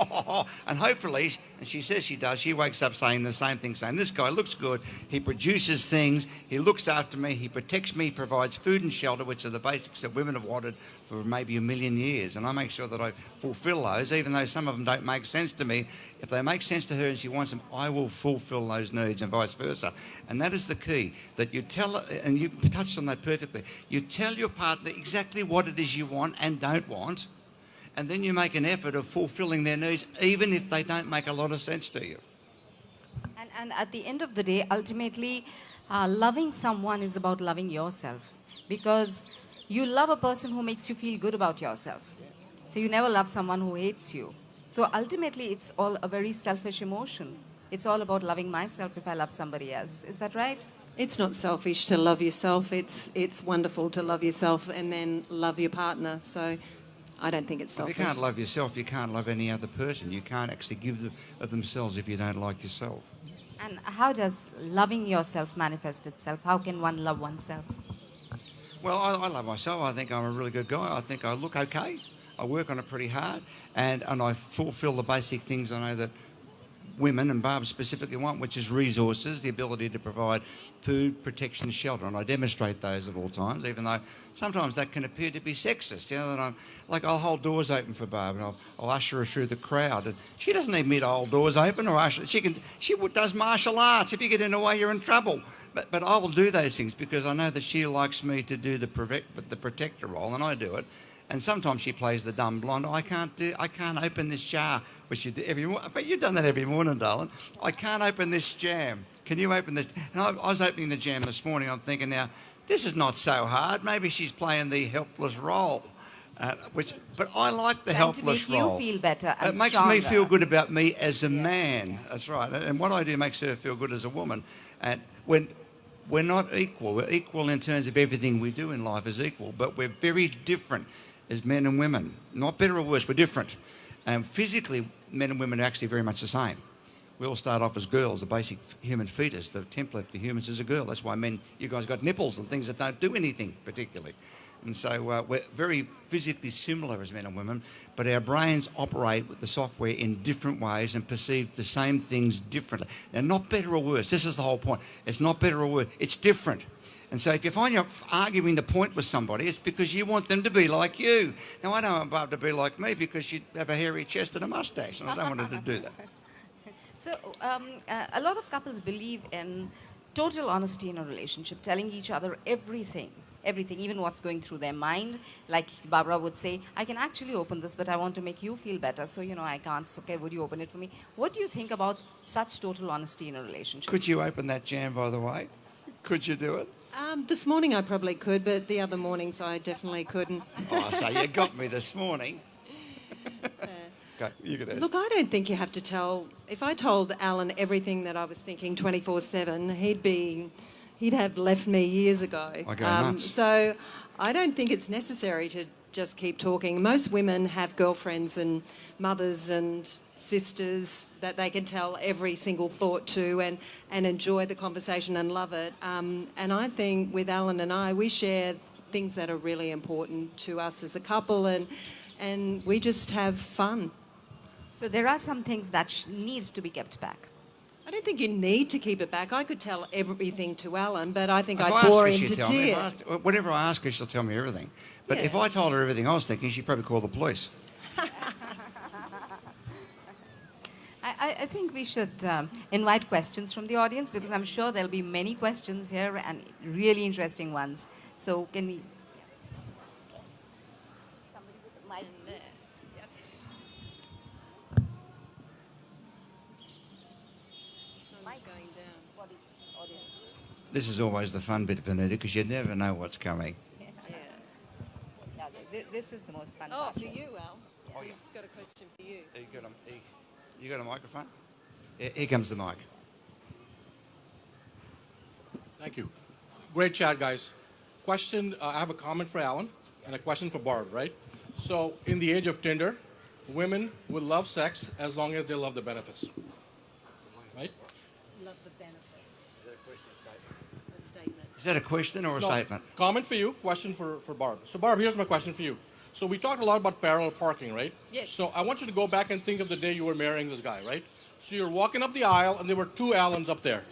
And hopefully, and she says she does, she wakes up saying the same thing, saying, this guy looks good. He produces things. He looks after me. He protects me. He provides food and shelter, which are the basics that women have wanted for maybe 1,000,000 years. And I make sure that I fulfill those, even though some of them don't make sense to me. If they make sense to her and she wants them, I will fulfill those needs and vice versa. And that is the key, that you tell, and you touched on that perfectly, you tell your partner exactly what it is you want and don't want, and then you make an effort of fulfilling their needs, even if they don't make a lot of sense to you. And at the end of the day, ultimately, loving someone is about loving yourself, because you love a person who makes you feel good about yourself. So you never love someone who hates you. So ultimately, it's all a very selfish emotion. It's all about loving myself if I love somebody else. Is that right? It's not selfish to love yourself. It's wonderful to love yourself and then love your partner. So I don't think it's selfish. If you can't love yourself, you can't love any other person. You can't actually give of themselves if you don't like yourself. And how does loving yourself manifest itself? How can one love oneself? Well, I love myself. I think I'm a really good guy. I think I look okay. I work on it pretty hard, and I fulfil the basic things I know that women, and Barb specifically, want, which is resources, the ability to provide food, protection, shelter. And I demonstrate those at all times, even though sometimes that can appear to be sexist. You know, that I'll hold doors open for Barb, and I'll usher her through the crowd. And she doesn't need me to hold doors open or usher. She does martial arts. If you get in the way, you're in trouble. But I will do those things because I know that she likes me to do the protector role, and I do it. And sometimes she plays the dumb blonde. I can't open this jar, which you do every morning. But you've done that every morning, darling. I can't open this jam. Can you open this? And I was opening the jam this morning. I'm thinking, now, this is not so hard. Maybe she's playing the helpless role. But I like the helpless role. To make you feel better and it makes stronger. me feel good about me as a man. That's right. And what I do makes her feel good as a woman. And when we're not equal, we're equal in terms of everything we do in life is equal, but we're very different as men and women. Not better or worse, we're different. And physically, men and women are actually very much the same. We all start off as girls. The basic human fetus, the template for humans is a girl. That's why men, you guys got nipples and things that don't do anything particularly. And so we're very physically similar as men and women, but our brains operate with the software in different ways and perceive the same things differently. Now, not better or worse. This is the whole point. It's not better or worse. It's different. And so if you find you're arguing the point with somebody, it's because you want them to be like you. Now, I don't want Barb to be like me because she'd have a hairy chest and a mustache, and I don't want her to do that. So a lot of couples believe in total honesty in a relationship, telling each other everything, even what's going through their mind. Like Barbara would say, I can actually open this, but I want to make you feel better, so, I can't. So, okay, would you open it for me? What do you think about such total honesty in a relationship? Could you open that jam, by the way? Could you do it? This morning I probably could, but the other mornings I definitely couldn't. Oh, so you got me this morning. Go, you could ask. Look, I don't think you have to tell. If I told Allan everything that I was thinking 24/7, he'd have left me years ago. I go nuts. So I don't think it's necessary to just keep talking. Most women have girlfriends and mothers and sisters that they can tell every single thought to and enjoy the conversation and love it. And I think with Allan and I, we share things that are really important to us as a couple, and we just have fun. So there are some things that needs to be kept back. I don't think you need to keep it back. I could tell everything to Allan, but I think If I I'd ask bore her, him she'd to tell me. tears. Whatever I ask her, she'll tell me everything. But Yeah. if I told her everything I was thinking, she'd probably call the police. I think we should invite questions from the audience, because I'm sure there'll be many questions here and really interesting ones. So can we... Somebody with a mic, please? Yes. Sun's going down. For the audience. This is always the fun bit, Vinita, because you never know what's coming. Yeah. Yeah, this is the most fun Oh, part. for you, Al. Oh, He's got a question for you. You got a microphone? Here comes the mic. Thank you. Great chat, guys. Question, I have a comment for Allan and a question for Barb, right? So, in the age of Tinder, women will love sex as long as they love the benefits, right? Love the benefits. Is that a question or statement? The statement. Is that a question or a statement? Comment for you, question for Barb. So Barb, here's my question for you. So we talked a lot about parallel parking, right? Yes. So I want you to go back and think of the day you were marrying this guy, right? So you're walking up the aisle and there were two Allans up there.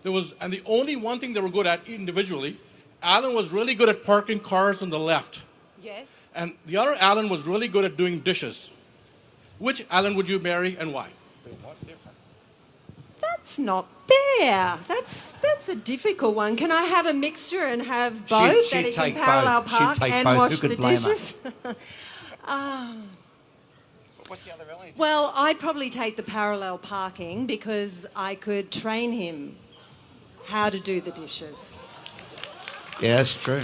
And the only one thing they were good at individually, Allan was really good at parking cars on the left. Yes. And the other Allan was really good at doing dishes. Which Allan would you marry and why? That's not fair. That's a difficult one. Can I have a mixture and have both? She'd that it take can parallel both. She'd park take and both. wash Who could the blame her? dishes? What's the other element? Well, I'd probably take the parallel parking because I could train him how to do the dishes. Yeah, that's true.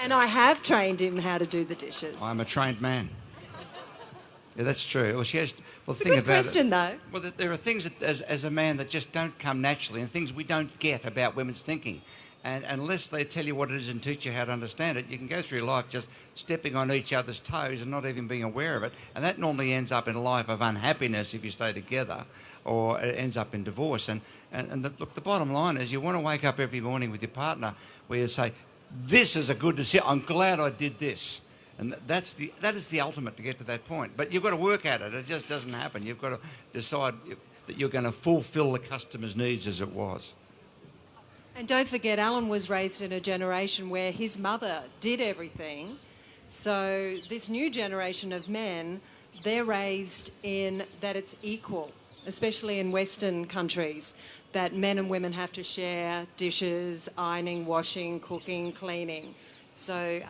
And I have trained him how to do the dishes. I'm a trained man. Yeah, that's true. Well, she has. Well, It's a think good about question, it. though. Well, there are things that, as a man that just don't come naturally, and things we don't get about women's thinking. And unless they tell you what it is and teach you how to understand it, you can go through life just stepping on each other's toes and not even being aware of it. And that normally ends up in a life of unhappiness if you stay together, or it ends up in divorce. Look, the bottom line is you want to wake up every morning with your partner where you say, this is a good decision. I'm glad I did this. And that is the ultimate to get to that point. But you've got to work at it. It just doesn't happen. You've got to decide that you're going to fulfill the customer's needs as it was. And don't forget, Allan was raised in a generation where his mother did everything. So this new generation of men, they're raised in that it's equal, especially in Western countries, that men and women have to share dishes, ironing, washing, cooking, cleaning. So,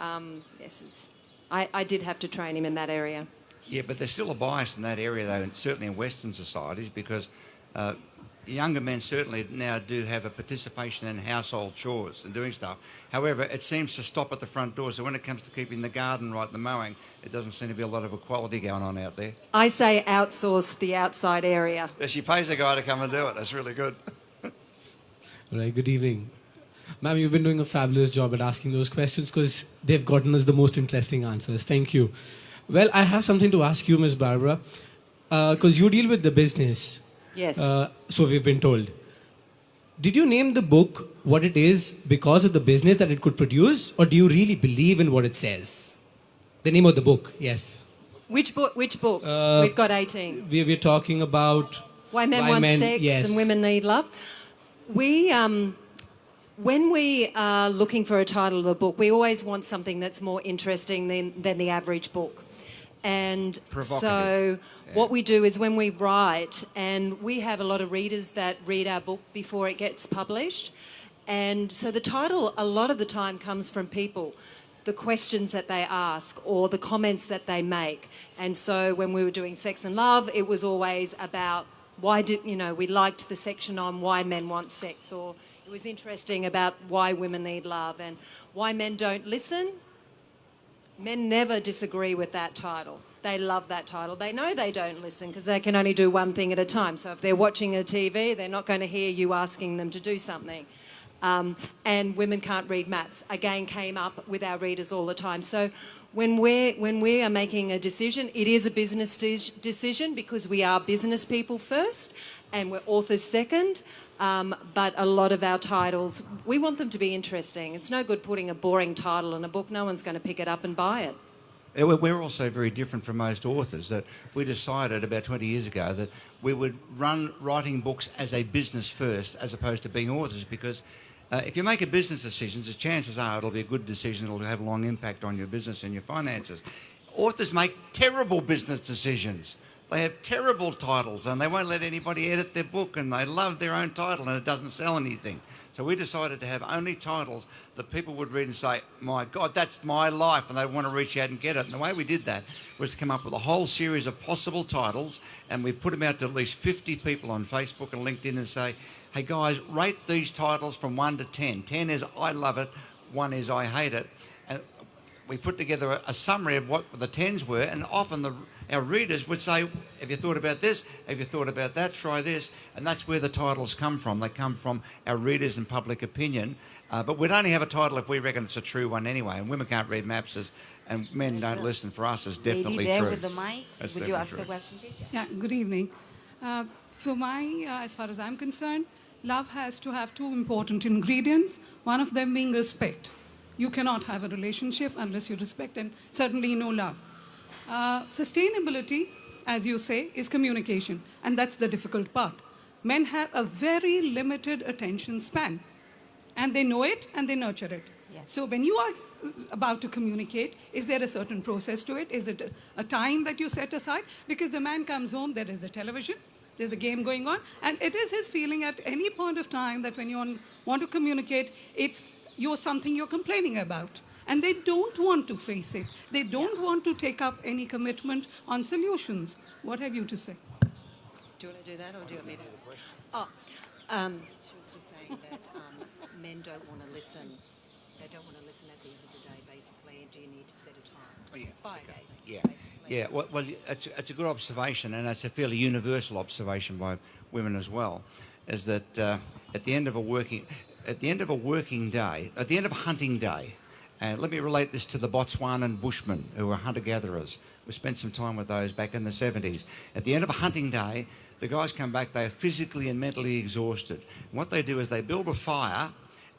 yes, I did have to train him in that area. Yeah, but there's still a bias in that area, though, and certainly in Western societies, because younger men certainly now do have a participation in household chores and doing stuff. However, it seems to stop at the front door. So when it comes to keeping the garden right, the mowing, it doesn't seem to be a lot of equality going on out there. I say outsource the outside area. Yeah, she pays a guy to come and do it. That's really good. All right, good evening. Ma'am, you've been doing a fabulous job at asking those questions because they've gotten us the most interesting answers. Thank you. Well, I have something to ask you, Ms. Barbara, because you deal with the business. Yes. So we've been told. Did you name the book what it is because of the business that it could produce, or do you really believe in what it says? The name of the book, yes. Which book? We've got 18. We're talking about Why Men Want Sex yes. and Women Need Love. We, when we are looking for a title of a book, we always want something that's more interesting than the average book. And so what we do is when we write, and we have a lot of readers that read our book before it gets published, and so the title a lot of the time comes from people, the questions that they ask or the comments that they make. And so when we were doing Sex and Love, it was always about we liked the section on why men want sex, or it was interesting about why women need love and why men don't listen. Men never disagree with that title. They love that title. They know they don't listen because they can only do one thing at a time. So if they're watching a TV, they're not going to hear you asking them to do something. And women can't read maths, again, came up with our readers all the time. So when we are making a decision, it is a business decision because we are business people first and we're authors second. But a lot of our titles, we want them to be interesting. It's no good putting a boring title in a book. No one's going to pick it up and buy it. We're also very different from most authors. That we decided about 20 years ago that we would run writing books as a business first as opposed to being authors, because if you make a business decision, the chances are it'll be a good decision, it'll have a long impact on your business and your finances. Authors make terrible business decisions. They have terrible titles and they won't let anybody edit their book, and they love their own title and it doesn't sell anything. So we decided to have only titles that people would read and say, my God, that's my life, and they want to reach out and get it. And the way we did that was to come up with a whole series of possible titles, and we put them out to at least 50 people on Facebook and LinkedIn and say, hey guys, rate these titles from 1 to 10. 10 is I love it, 1 is I hate it. And we put together a summary of what the 10s were, and often our readers would say, have you thought about this? Have you thought about that? Try this. And that's where the titles come from. They come from our readers and public opinion. But we'd only have a title if we reckon it's a true one anyway. And women can't read maps, and men don't listen for us is definitely Lady there true. with the mic. That's Would you ask definitely the true. question, please? Yeah, good evening. As far as I'm concerned, love has to have two important ingredients, one of them being respect. You cannot have a relationship unless you respect, and certainly no love. Sustainability, as you say, is communication, and that's the difficult part. Men have a very limited attention span, and they know it and they nurture it. Yes. So when you are about to communicate, is there a certain process to it? Is it a time that you set aside? Because the man comes home, there is the television, there's a game going on, and it is his feeling at any point of time that when you want to communicate, it's something you're complaining about. And they don't want to face it. They don't want to take up any commitment on solutions. What have you to say? Do you want to do that, or do you want me to? Oh, she was just saying that men don't want to listen. They don't want to listen at the end of the day, basically. And do you need to set a time? Oh, yeah. Fire gazing. Yeah, basically. yeah. Well, it's a good observation, and it's a fairly universal observation by women as well. Is that at the end of a working day, at the end of a hunting day, and let me relate this to the Botswanan Bushmen, who were hunter-gatherers. We spent some time with those back in the 70s. At the end of a hunting day, the guys come back, they are physically and mentally exhausted. And what they do is they build a fire,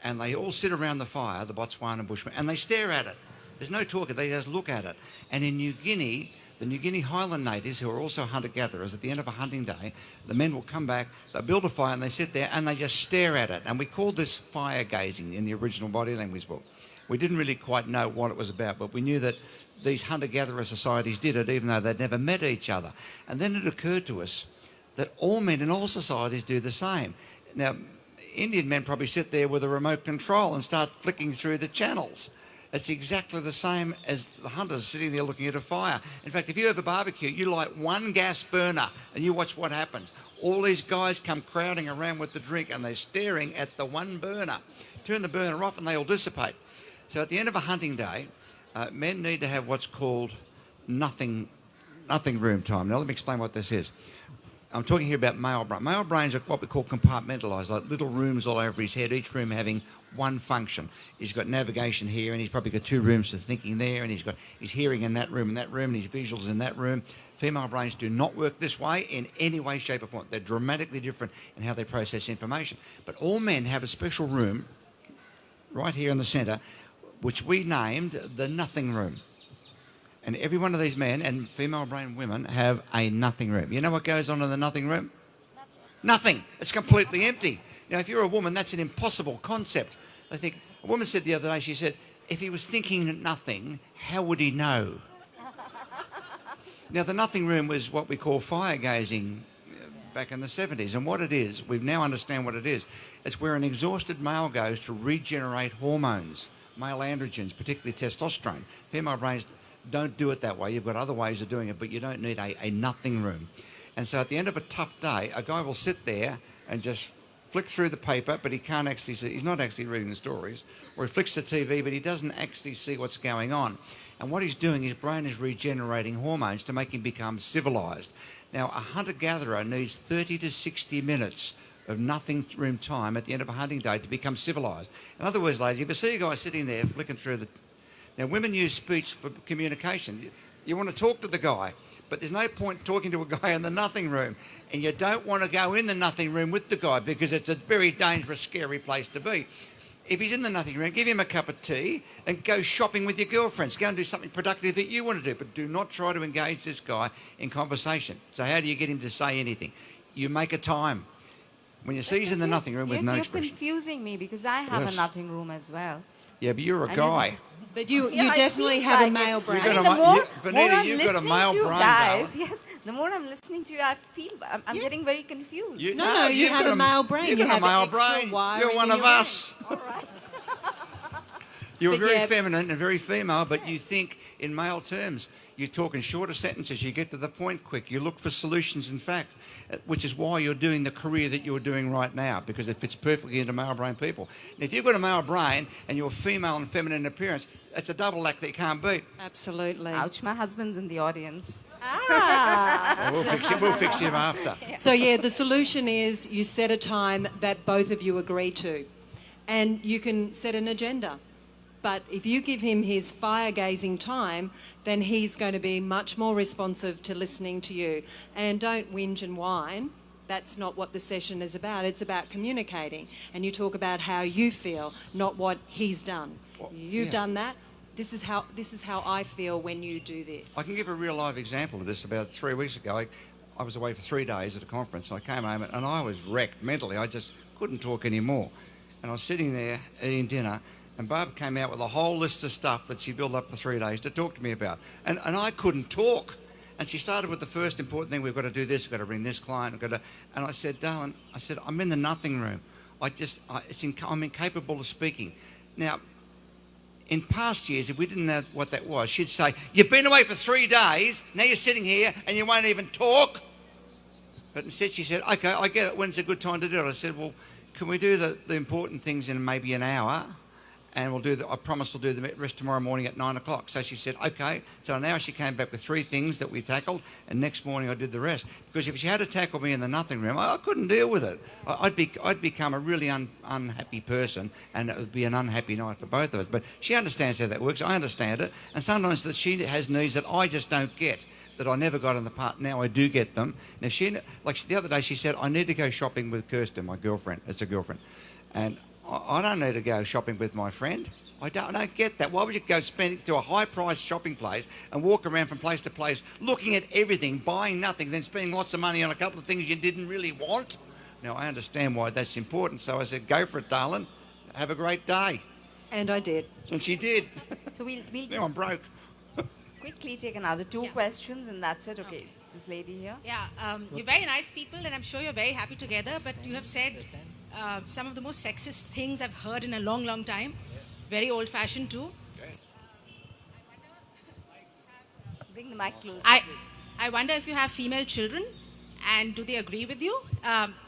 and they all sit around the fire, the Botswanan Bushmen, and they stare at it. There's no talking, they just look at it. And in New Guinea, the New Guinea Highland natives, who are also hunter-gatherers, at the end of a hunting day, the men will come back, they build a fire, and they sit there, and they just stare at it. And we called this fire gazing in the original body language book. We didn't really quite know what it was about, but we knew that these hunter-gatherer societies did it, even though they'd never met each other. And then it occurred to us that all men in all societies do the same. Now, Indian men probably sit there with a remote control and start flicking through the channels. It's exactly the same as the hunters sitting there looking at a fire. In fact, if you have a barbecue, you light one gas burner and you watch what happens. All these guys come crowding around with the drink and they're staring at the one burner. Turn the burner off and they all dissipate. So at the end of a hunting day, men need to have what's called nothing room time. Now let me explain what this is. I'm talking here about male brain. Male brains are what we call compartmentalised, like little rooms all over his head, each room having one function. He's got navigation here, and he's probably got two rooms for thinking there, and he's got his hearing in that room, and his visuals in that room. Female brains do not work this way in any way, shape or form. They're dramatically different in how they process information. But all men have a special room right here in the centre, which we named the nothing room. And every one of these men and female brain women have a nothing room. You know what goes on in the nothing room? Nothing. It's completely empty. Now, if you're a woman, that's an impossible concept. I think a woman said the other day, she said, if he was thinking nothing, how would he know? Now, the nothing room was what we call fire gazing back in the 70s. And what it is, we now understand what it is. It's where an exhausted male goes to regenerate hormones, male androgens, particularly testosterone. Female brains don't do it that way. You've got other ways of doing it, but you don't need a nothing room. And so at the end of a tough day, a guy will sit there and just flick through the paper, but he can't actually see. He's not actually reading the stories. Or he flicks the TV, but he doesn't actually see what's going on. And what he's doing, his brain is regenerating hormones to make him become civilised. Now, a hunter-gatherer needs 30 to 60 minutes of nothing room time at the end of a hunting day to become civilised. In other words, ladies, if you see a guy sitting there flicking through the... Now, women use speech for communication. You want to talk to the guy, but there's no point talking to a guy in the nothing room. And you don't want to go in the nothing room with the guy because it's a very dangerous, scary place to be. If he's in the nothing room, give him a cup of tea and go shopping with your girlfriends. Go and do something productive that you want to do, but do not try to engage this guy in conversation. So how do you get him to say anything? You make a time. When you see he's in the nothing room with no expression. You're confusing me because I have a nothing room as well. Yeah, but you're a guy. But you definitely have a male brain. Vanita, you've got a male brain, guys, yes, the more I'm listening to you, I feel I'm getting very confused. You have a male brain. You've got a male brain. You're one of us. All right. You're very feminine and very female, but you think in male terms. You talk in shorter sentences. You get to the point quick. You look for solutions, in fact, which is why you're doing the career that you're doing right now, because it fits perfectly into male brain people. And if you've got a male brain and you're female and feminine appearance, it's a double act that you can't beat. Absolutely. Ouch, my husband's in the audience. Ah. We'll fix him after. So, the solution is you set a time that both of you agree to. And you can set an agenda. But if you give him his fire-gazing time, then he's going to be much more responsive to listening to you. And don't whinge and whine. that's not what the session is about. It's about communicating. And you talk about how you feel, not what he's done. You've done that. This is how I feel when you do this. I can give a real live example of this. About 3 weeks ago, I was away for 3 days at a conference. I came home and I was wrecked mentally. I just couldn't talk anymore. And I was sitting there eating dinner, and Barb came out with a whole list of stuff that she built up for 3 days to talk to me about. And I couldn't talk. And she started with the first important thing: we've got to do this, we've got to bring this client, and I said, darling, I'm in the nothing room. I'm incapable of speaking. Now, in past years, if we didn't know what that was, she'd say, you've been away for 3 days, now you're sitting here and you won't even talk. But instead she said, okay, I get it, when's a good time to do it? I said, well, can we do the important things in maybe an hour? And I promise we'll do the rest tomorrow morning at 9 o'clock. So she said, okay. So an hour she came back with 3 things that we tackled, and next morning I did the rest. Because if she had to tackle me in the nothing room, I couldn't deal with it. I'd become a really unhappy person, and it would be an unhappy night for both of us. But she understands how that works. I understand it. And sometimes that she has needs that I just don't get, that I never got in the past. Now I do get them. And if she, like the other day, she said, I need to go shopping with Kirsten, my girlfriend. It's a girlfriend. And I don't need to go shopping with my friend. I don't get that. Why would you go to a high-priced shopping place and walk around from place to place, looking at everything, buying nothing, then spending lots of money on a couple of things you didn't really want? Now, I understand why that's important, so I said, go for it, darling. Have a great day. And I did. And she did. So we'll Now I'm broke. quickly take another 2 questions, and that's it. Okay, this lady here. Yeah, you're very nice people, and I'm sure you're very happy together, but you have said some of the most sexist things I've heard in a long, long time. Very old-fashioned too. Bring the mic closer, I please. wonder if you have female children, and do they agree with you?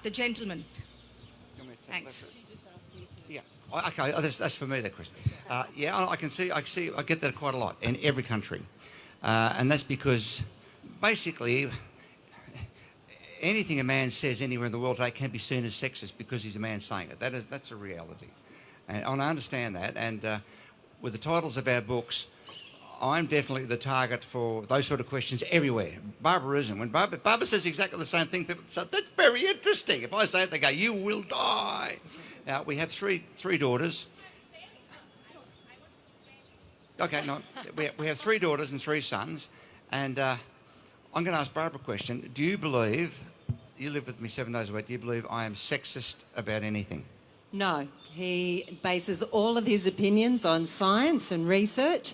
The gentleman. Thanks. Yeah. Okay, that's for me, that question. Yeah, I get that quite a lot in every country. And that's because basically anything a man says anywhere in the world today can be seen as sexist because he's a man saying it. That's a reality. And I understand that. And with the titles of our books, I'm definitely the target for those sort of questions everywhere. Barbara isn't. When Barbara says exactly the same thing, people say, that's very interesting. If I say it, they go, you will die. Now, we have three daughters. Okay, no, we have 3 daughters and 3 sons. And I'm going to ask Barbara a question. Do you believe, you live with me 7 days a week, do you believe I am sexist about anything? No. He bases all of his opinions on science and research,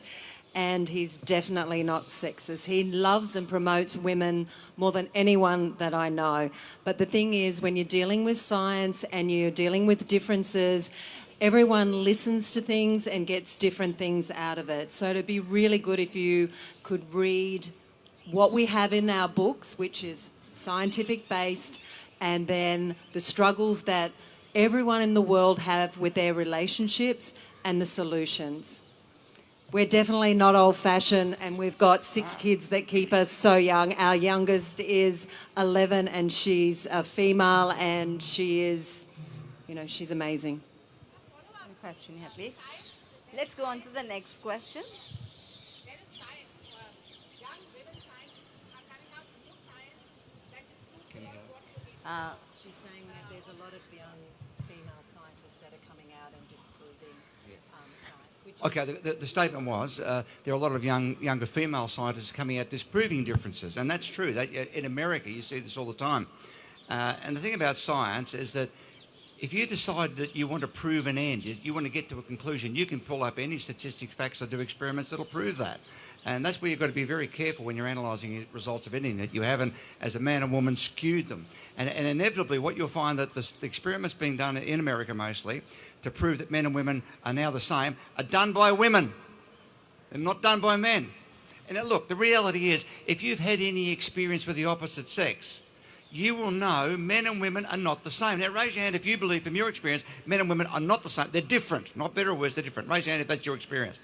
and he's definitely not sexist. He loves and promotes women more than anyone that I know. But the thing is, when you're dealing with science and you're dealing with differences, everyone listens to things and gets different things out of it. So it'd be really good if you could read what we have in our books, which is scientific based, and then the struggles that everyone in the world have with their relationships and the solutions. We're definitely not old-fashioned, and we've got 6 kids that keep us so young. Our youngest is 11, and she's a female, and she is, she's amazing. One question here, please. Let's go on to the next question. There is science. Young women scientists are coming out with new science that disproves what She's saying that there's a lot of young female scientists that are coming out and disproving science. Okay, the statement was there are a lot of younger female scientists coming out disproving differences, and that's true. In America, you see this all the time. And the thing about science is that if you decide that you want to prove an end, you want to get to a conclusion, you can pull up any statistics, facts, or do experiments that'll prove that. And that's where you've got to be very careful when you're analysing the results of anything, that you haven't, as a man and woman, skewed them. And inevitably, what you'll find that the experiments being done in America mostly to prove that men and women are now the same are done by women and not done by men. And look, the reality is, if you've had any experience with the opposite sex, you will know men and women are not the same. Now, raise your hand if you believe from your experience men and women are not the same. They're different. Not better or worse, they're different. Raise your hand if that's your experience.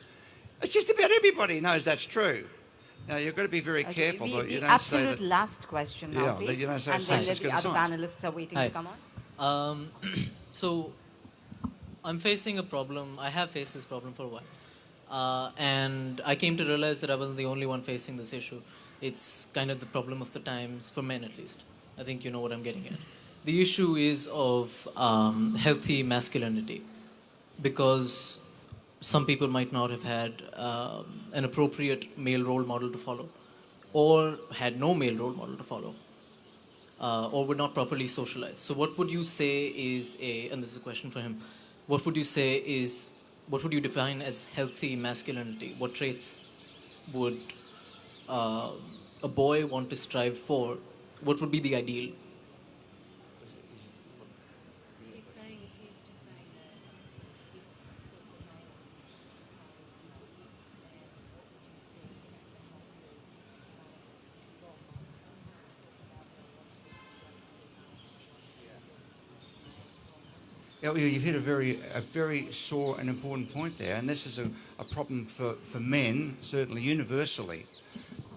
It's just about everybody knows that's true. Now, you've got to be very careful. The you don't absolute say that, last question now, please. You don't say and sex then is the good other science. panelists are waiting to come on. So, I'm facing a problem. I have faced this problem for a while. And I came to realize that I wasn't the only one facing this issue. It's kind of the problem of the times, for men at least. I think you know what I'm getting at. The issue is of healthy masculinity, because some people might not have had an appropriate male role model to follow, or had no male role model to follow, or were not properly socialized. So, what would you say is and this is a question for him, what would you say is, what would you define as healthy masculinity? What traits would uh, a boy want to strive for? What would be the ideal? Yeah, well, you've hit a very sore and important point there, and this is a problem for men, certainly universally.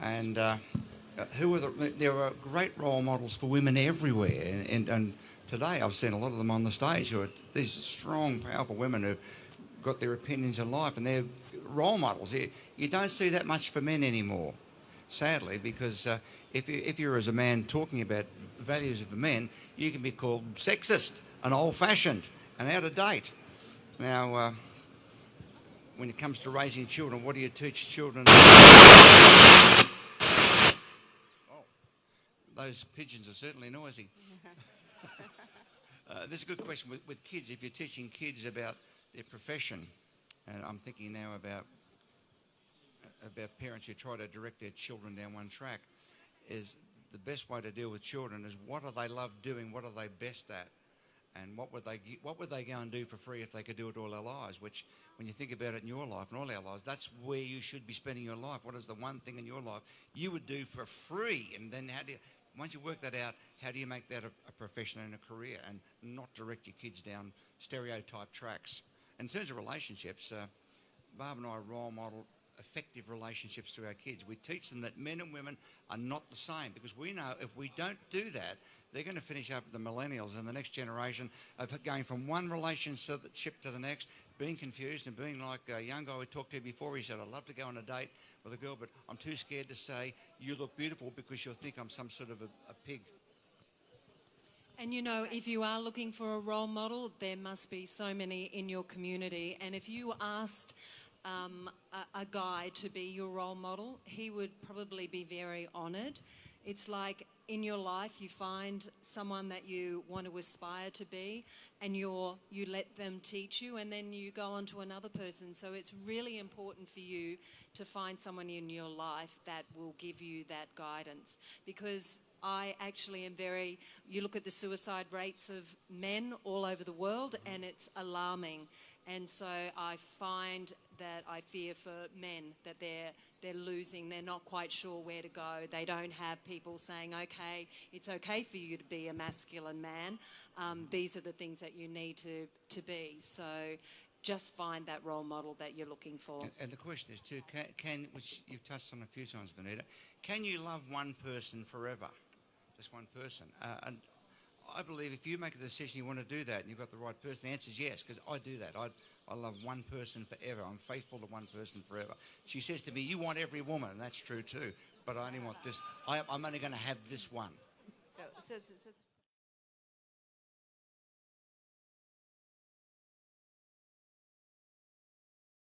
And there are great role models for women everywhere, and today I've seen a lot of them on the stage who are these strong, powerful women who've got their opinions in life, and they're role models. You don't see that much for men anymore, sadly, because if you're as a man talking about values of men, you can be called sexist and old-fashioned and out of date. Now, when it comes to raising children, what do you teach children? Oh, those pigeons are certainly noisy. This is a good question with kids. If you're teaching kids about their profession, and I'm thinking now about parents who try to direct their children down one track, is the best way to deal with children is what do they love doing, what are they best at, and what would they go and do for free if they could do it all their lives, which when you think about it in your life and all our lives, that's where you should be spending your life. What is the one thing in your life you would do for free? And then once you work that out, how do you make that a profession and a career and not direct your kids down stereotype tracks? In terms of relationships, Barb and I role model effective relationships to our kids. We teach them that men and women are not the same, because we know if we don't do that, they're going to finish up the millennials and the next generation of going from one relationship to the next, being confused and being like a young guy we talked to before. He said, I'd love to go on a date with a girl, but I'm too scared to say, you look beautiful, because you'll think I'm some sort of a pig. And you know, if you are looking for a role model, there must be so many in your community. And if you asked a guy to be your role model, he would probably be very honoured. It's like in your life you find someone that you want to aspire to be, and you let them teach you, and then you go on to another person. So it's really important for you to find someone in your life that will give you that guidance, because I actually am you look at the suicide rates of men all over the world, and it's alarming. And so I find that I fear for men that they're losing. They're not quite sure where to go. They don't have people saying, okay, it's okay for you to be a masculine man. These are the things that you need to be. So just find that role model that you're looking for. And the question is too, which you've touched on a few times, Vinita, can you love one person forever? Just one person? And I believe if you make a decision you want to do that and you've got the right person, the answer is yes, because I do that. I love one person forever. I'm faithful to one person forever. She says to me, you want every woman, and that's true too, but I only want this. I'm only going to have this one. So